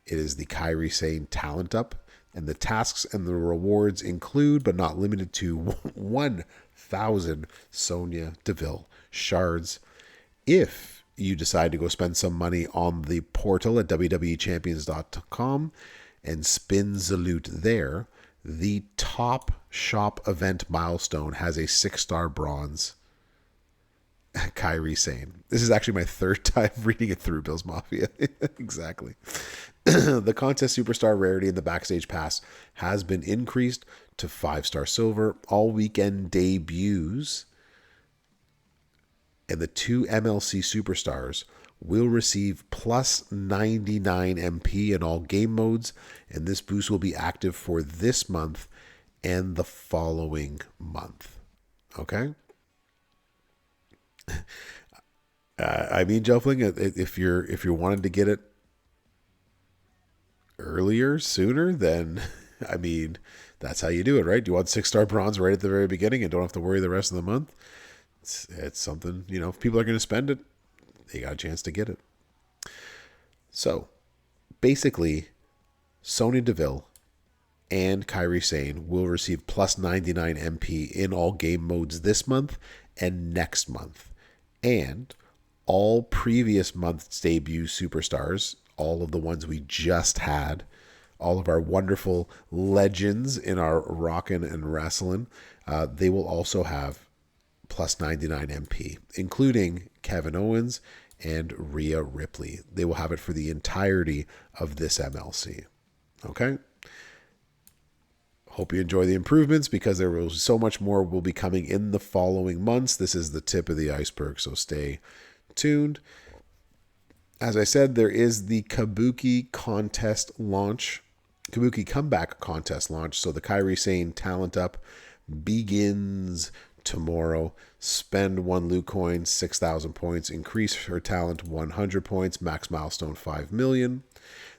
It is the Kairi Sane Talent Up, and the tasks and the rewards include, but not limited to, 1,000 Sonya Deville shards. If you decide to go spend some money on the portal at www.champions.com and spin the loot there, the top shop event milestone has a 6-star bronze Kairi Sane. This is actually my third time reading it through Bills Mafia. Exactly. The contest superstar rarity in the backstage pass has been increased to 5-star silver. All weekend debuts and the 2 MLC superstars will receive plus 99 MP in all game modes, and this boost will be active for this month and the following month. Okay? I mean, Jofling, if you're wanting to get it earlier, sooner, then I mean, that's how you do it, right? You want 6-star bronze right at the very beginning and don't have to worry the rest of the month. It's something, if people are going to spend it, they got a chance to get it. So, basically, Sonya Deville and Kairi Sane will receive plus 99 MP in all game modes this month and next month. And all previous month's debut superstars, all of the ones we just had, all of our wonderful legends in our rockin' and wrestling, they will also have plus 99 MP, including Kevin Owens and Rhea Ripley. They will have it for the entirety of this MLC. Okay? Hope you enjoy the improvements, because there will so much more will be coming in the following months. This is the tip of the iceberg, so stay tuned. As I said, there is the Kabuki contest launch, Kabuki comeback contest launch. So the Kairi Sane Talent Up begins tomorrow. Spend 1 loot coin, 6,000 points, increase her talent 100 points, max milestone 5 million.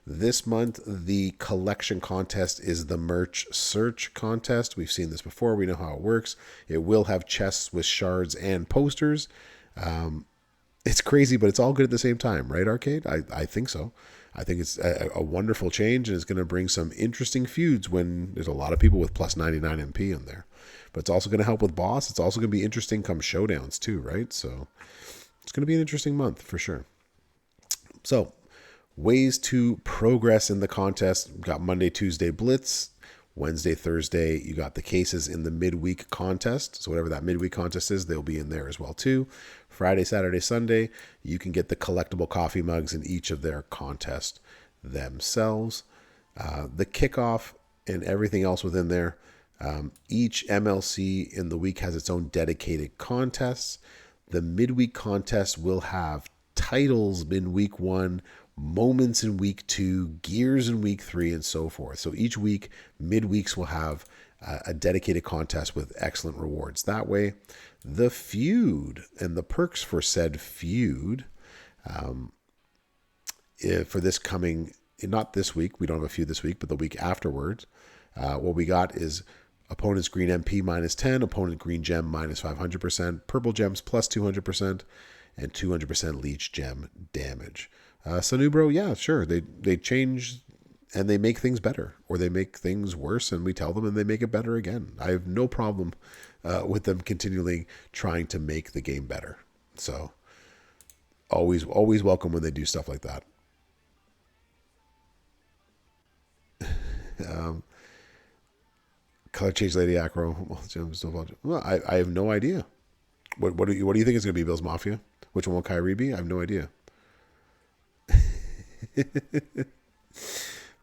This month, the collection contest is the merch search contest. We've seen this before. We know how it works. It will have chests with shards and posters. It's crazy, but it's all good at the same time, right, Arcade? I think so. I think it's a wonderful change, and it's going to bring some interesting feuds when there's a lot of people with plus 99 MP in there. But it's also going to help with boss. It's also going to be interesting come showdowns too, right? So it's going to be an interesting month for sure. So ways to progress in the contest. We've got Monday, Tuesday Blitz. Wednesday, Thursday, you got the cases in the midweek contest. So whatever that midweek contest is, they'll be in there as well too. Friday, Saturday, Sunday, you can get the collectible coffee mugs in each of their contests themselves. The kickoff and everything else within there. Each MLC in the week has its own dedicated contests. The midweek contest will have titles in week 1, moments in week 2, gears in week 3, and so forth. So each week, midweeks will have a dedicated contest with excellent rewards. That way, the feud and the perks for said feud for this coming, not this week, we don't have a feud this week, but the week afterwards, what we got is opponent's green MP minus 10, opponent green gem minus 500%, purple gems plus 200%, and 200% leech gem damage. Sanubro, yeah, sure. They change and they make things better, or they make things worse and we tell them and they make it better again. I have no problem with them continually trying to make the game better. So always welcome when they do stuff like that. Color change Lady Acro. Well, I have no idea. What do you think is going to be Bill's Mafia? Which one will Kyrie be? I have no idea.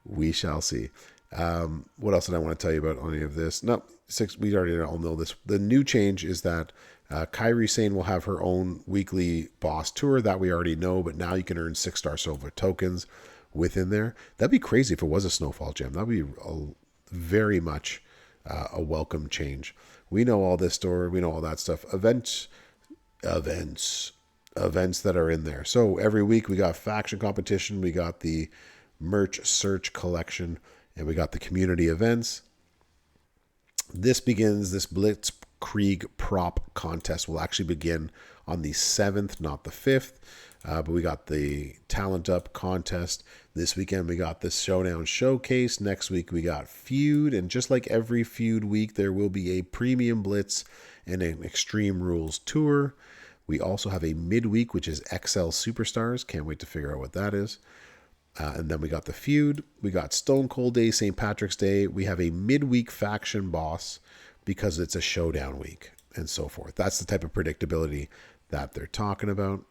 We shall see. What else did I want to tell you about any of this? No, we already all know this. The new change is that Kairi Sane will have her own weekly boss tour. That we already know, but now you can earn 6-star silver tokens within there. That'd be crazy if it was a Snowfall gem. That'd be very much a welcome change. We know all this story. We know all that stuff. Events that are in there. So every week we got faction competition, we got the merch search collection, and we got the community events. This Blitzkrieg prop contest will actually begin on the 7th, not the 5th. But we got the Talent Up contest. This weekend we got the Showdown Showcase. Next week we got Feud. And just like every Feud week, there will be a Premium Blitz and an Extreme Rules Tour. We also have a midweek, which is XL Superstars. Can't wait to figure out what that is. And then we got the Feud. We got Stone Cold Day, St. Patrick's Day. We have a midweek faction boss because it's a showdown week and so forth. That's the type of predictability that they're talking about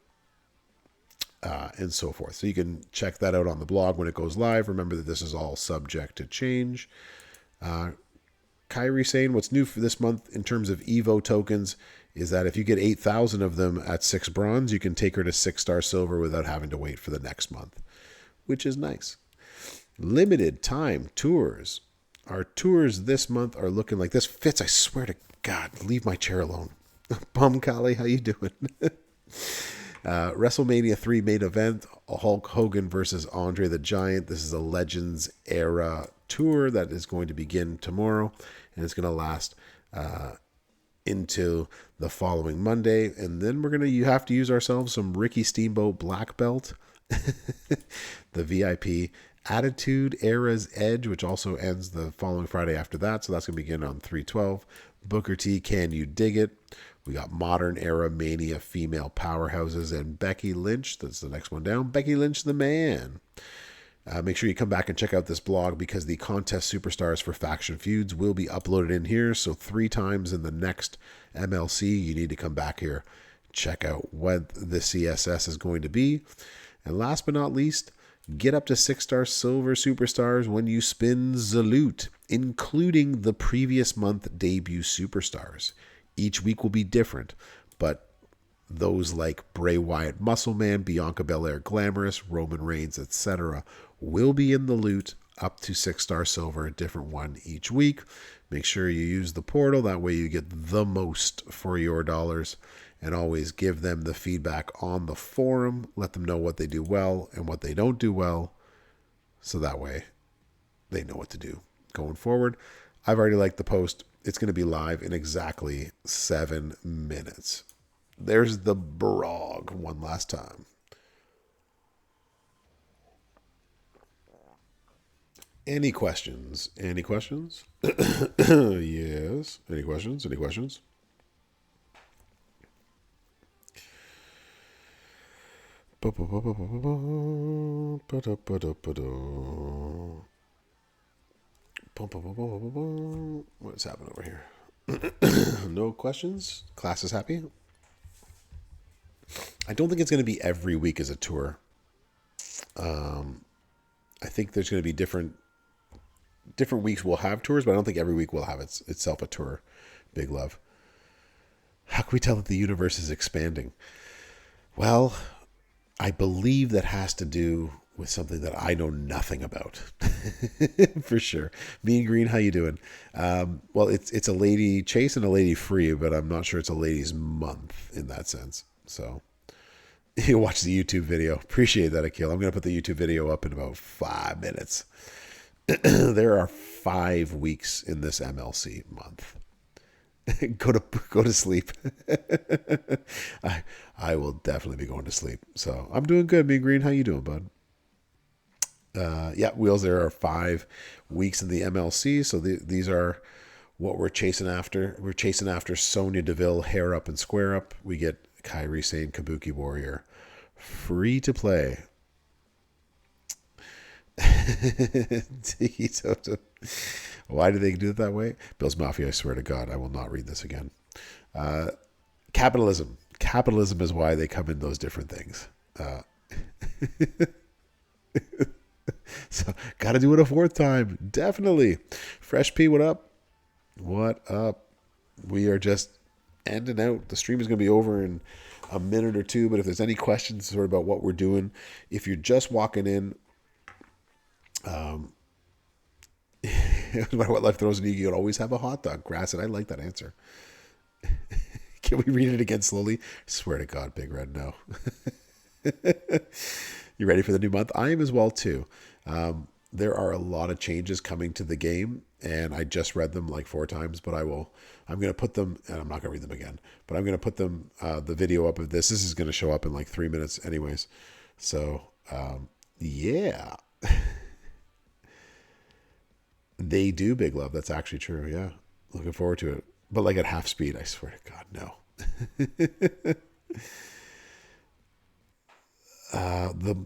and so forth. So you can check that out on the blog when it goes live. Remember that this is all subject to change. Kyrie saying what's new for this month in terms of Evo tokens is that if you get 8,000 of them at 6 bronze, you can take her to 6-star silver without having to wait for the next month, which is nice. Limited time tours. Our tours this month are looking like this. Fitz, I swear to God, leave my chair alone. Bum Kali, how you doing? WrestleMania 3 main event, Hulk Hogan versus Andre the Giant. This is a Legends era tour that is going to begin tomorrow, and it's going to last into the following Monday. And then you have to use ourselves some Ricky Steamboat Black Belt, the VIP Attitude Era's Edge, which also ends the following Friday after that. So that's going to begin on 3/12. Booker T, Can You Dig It? We got Modern Era Mania Female Powerhouses and Becky Lynch. That's the next one down. Becky Lynch, the man. Make sure you come back and check out this blog because the contest superstars for faction feuds will be uploaded in here. So 3 times in the next MLC, you need to come back here, check out what the CSS is going to be. And last but not least, get up to 6-star silver superstars when you spin Zaloot, including the previous month debut superstars. Each week will be different, but those like Bray Wyatt Muscle Man, Bianca Belair Glamorous, Roman Reigns, etc. will be in the loot up to 6-star silver, a different one each week. Make sure you use the portal. That way you get the most for your dollars. And always give them the feedback on the forum. Let them know what they do well and what they don't do well. So that way they know what to do going forward. I've already liked the post. It's going to be live in exactly 7 minutes. There's the brog one last time. Any questions? Any questions? Yes. Any questions? Any questions? What's happening over here? No questions? Class is happy? I don't think it's going to be every week as a tour. I think there's going to be different weeks we'll have tours, but I don't think every week will have itself a tour. Big love. How can we tell that the universe is expanding? Well, I believe that has to do with something that I know nothing about. For sure. Mean Green, how you doing? Well, it's a lady chase and a lady free, but I'm not sure it's a ladies month in that sense. So you watch the YouTube video. Appreciate that, Akil. I'm going to put the YouTube video up in about 5 minutes. There are 5 weeks in this MLC month. Go to sleep. I will definitely be going to sleep. So I'm doing good. Mean Green, how you doing, bud? Yeah, Wheels, there are 5 weeks in the MLC. So these are what we're chasing after. We're chasing after Sonya Deville, Hair Up and Square Up. We get Kairi Sane, Kabuki Warrior. Free to play. Why do they do it that way? Bill's Mafia, I swear to God, I will not read this again. Capitalism. Capitalism is why they come in those different things. So, got to do it a 4th time. Definitely. Fresh P, what up? What up? We are just ending out. The stream is going to be over in a minute or 2, but if there's any questions sort of about what we're doing, if you're just walking in, no matter what life throws at you, you'll always have a hot dog. Grasset, I like that answer. Can we read it again slowly? I swear to God, Big Red, no. You ready for the new month? I am as well, too. there are a lot of changes coming to the game, and I just read them like 4 times, but I'm going to put them, and I'm not going to read them again, but I'm going to put them, the video up of this. This is going to show up in like 3 minutes anyways. So, yeah, they do, Big Love. That's actually true. Yeah. Looking forward to it. But like at half speed, I swear to God, no.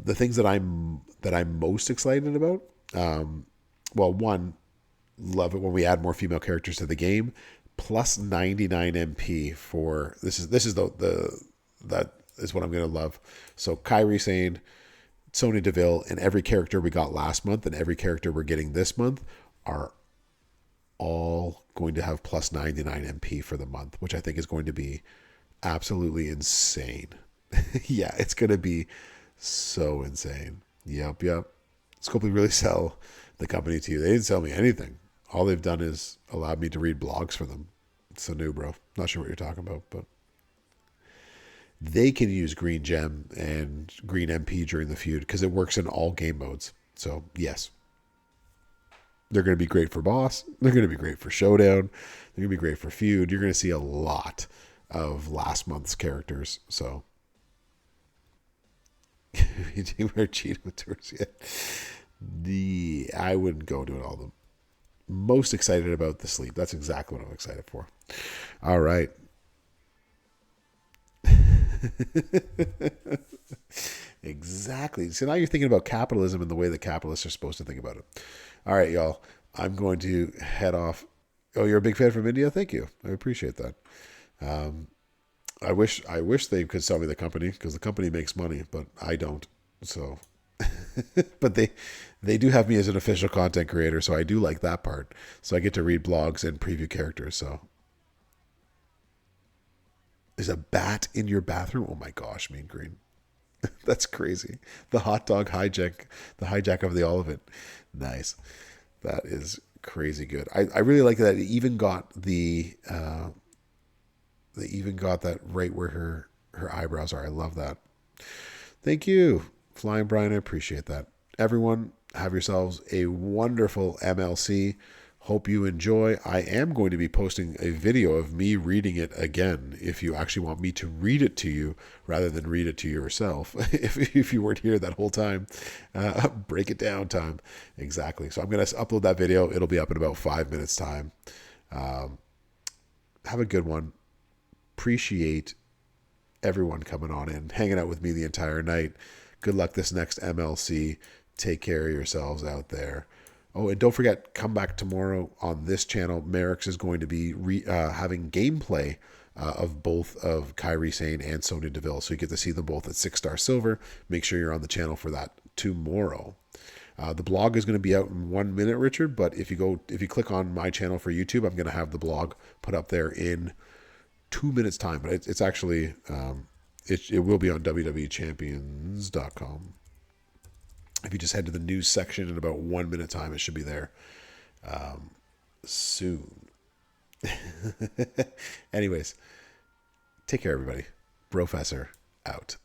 The things that I'm most excited about, well, one, love it when we add more female characters to the game. Plus 99 MP for this is the that is what I'm gonna love. So Kairi Sane, Sonya Deville, and every character we got last month and every character we're getting this month are all going to have plus 99 MP for the month, which I think is going to be absolutely insane. Yeah, it's going to be so insane. Yep. Scopely really sell the company to you. They didn't sell me anything. All they've done is allowed me to read blogs for them. It's so new, bro. Not sure what you're talking about, but they can use Green Gem and Green MP during the feud because it works in all game modes. So, yes. They're going to be great for boss. They're going to be great for showdown. They're going to be great for feud. You're going to see a lot of last month's characters. So, we're cheating with tours yet. I wouldn't go doing all of them. Most excited about the sleep. That's exactly what I'm excited for. All right. Exactly. So now you're thinking about capitalism and the way that capitalists are supposed to think about it. All right, y'all. I'm going to head off. Oh, you're a big fan from India? Thank you. I appreciate that. I wish they could sell me the company because the company makes money, but I don't. So, but they do have me as an official content creator, so I do like that part. So I get to read blogs and preview characters. So, there's a bat in your bathroom? Oh my gosh, Mean Green. That's crazy. The hot dog hijack, the hijack of the Olivet. Nice. That is crazy good. I really like that. It even got they even got that right where her eyebrows are. I love that. Thank you, Flying Brian. I appreciate that. Everyone, have yourselves a wonderful MLC. Hope you enjoy. I am going to be posting a video of me reading it again if you actually want me to read it to you rather than read it to yourself. if you weren't here that whole time, break it down time. Exactly. So I'm going to upload that video. It'll be up in about 5 minutes time. Have a good one. Appreciate everyone coming on in, hanging out with me the entire night. Good luck this next MLC. Take care of yourselves out there. Oh, and don't forget, come back tomorrow on this channel. Merrick's is going to be having gameplay of both of Kairi Sane and Sonya Deville. So you get to see them both at 6-star silver. Make sure you're on the channel for that tomorrow. The blog is going to be out in 1 minute, Richard. But if you click on my channel for YouTube, I'm going to have the blog put up there in 2 minutes time. But it's actually, it will be on www.champions.com. If you just head to the news section in about 1 minute time, it should be there soon. Anyways, take care, everybody. Brofessor out.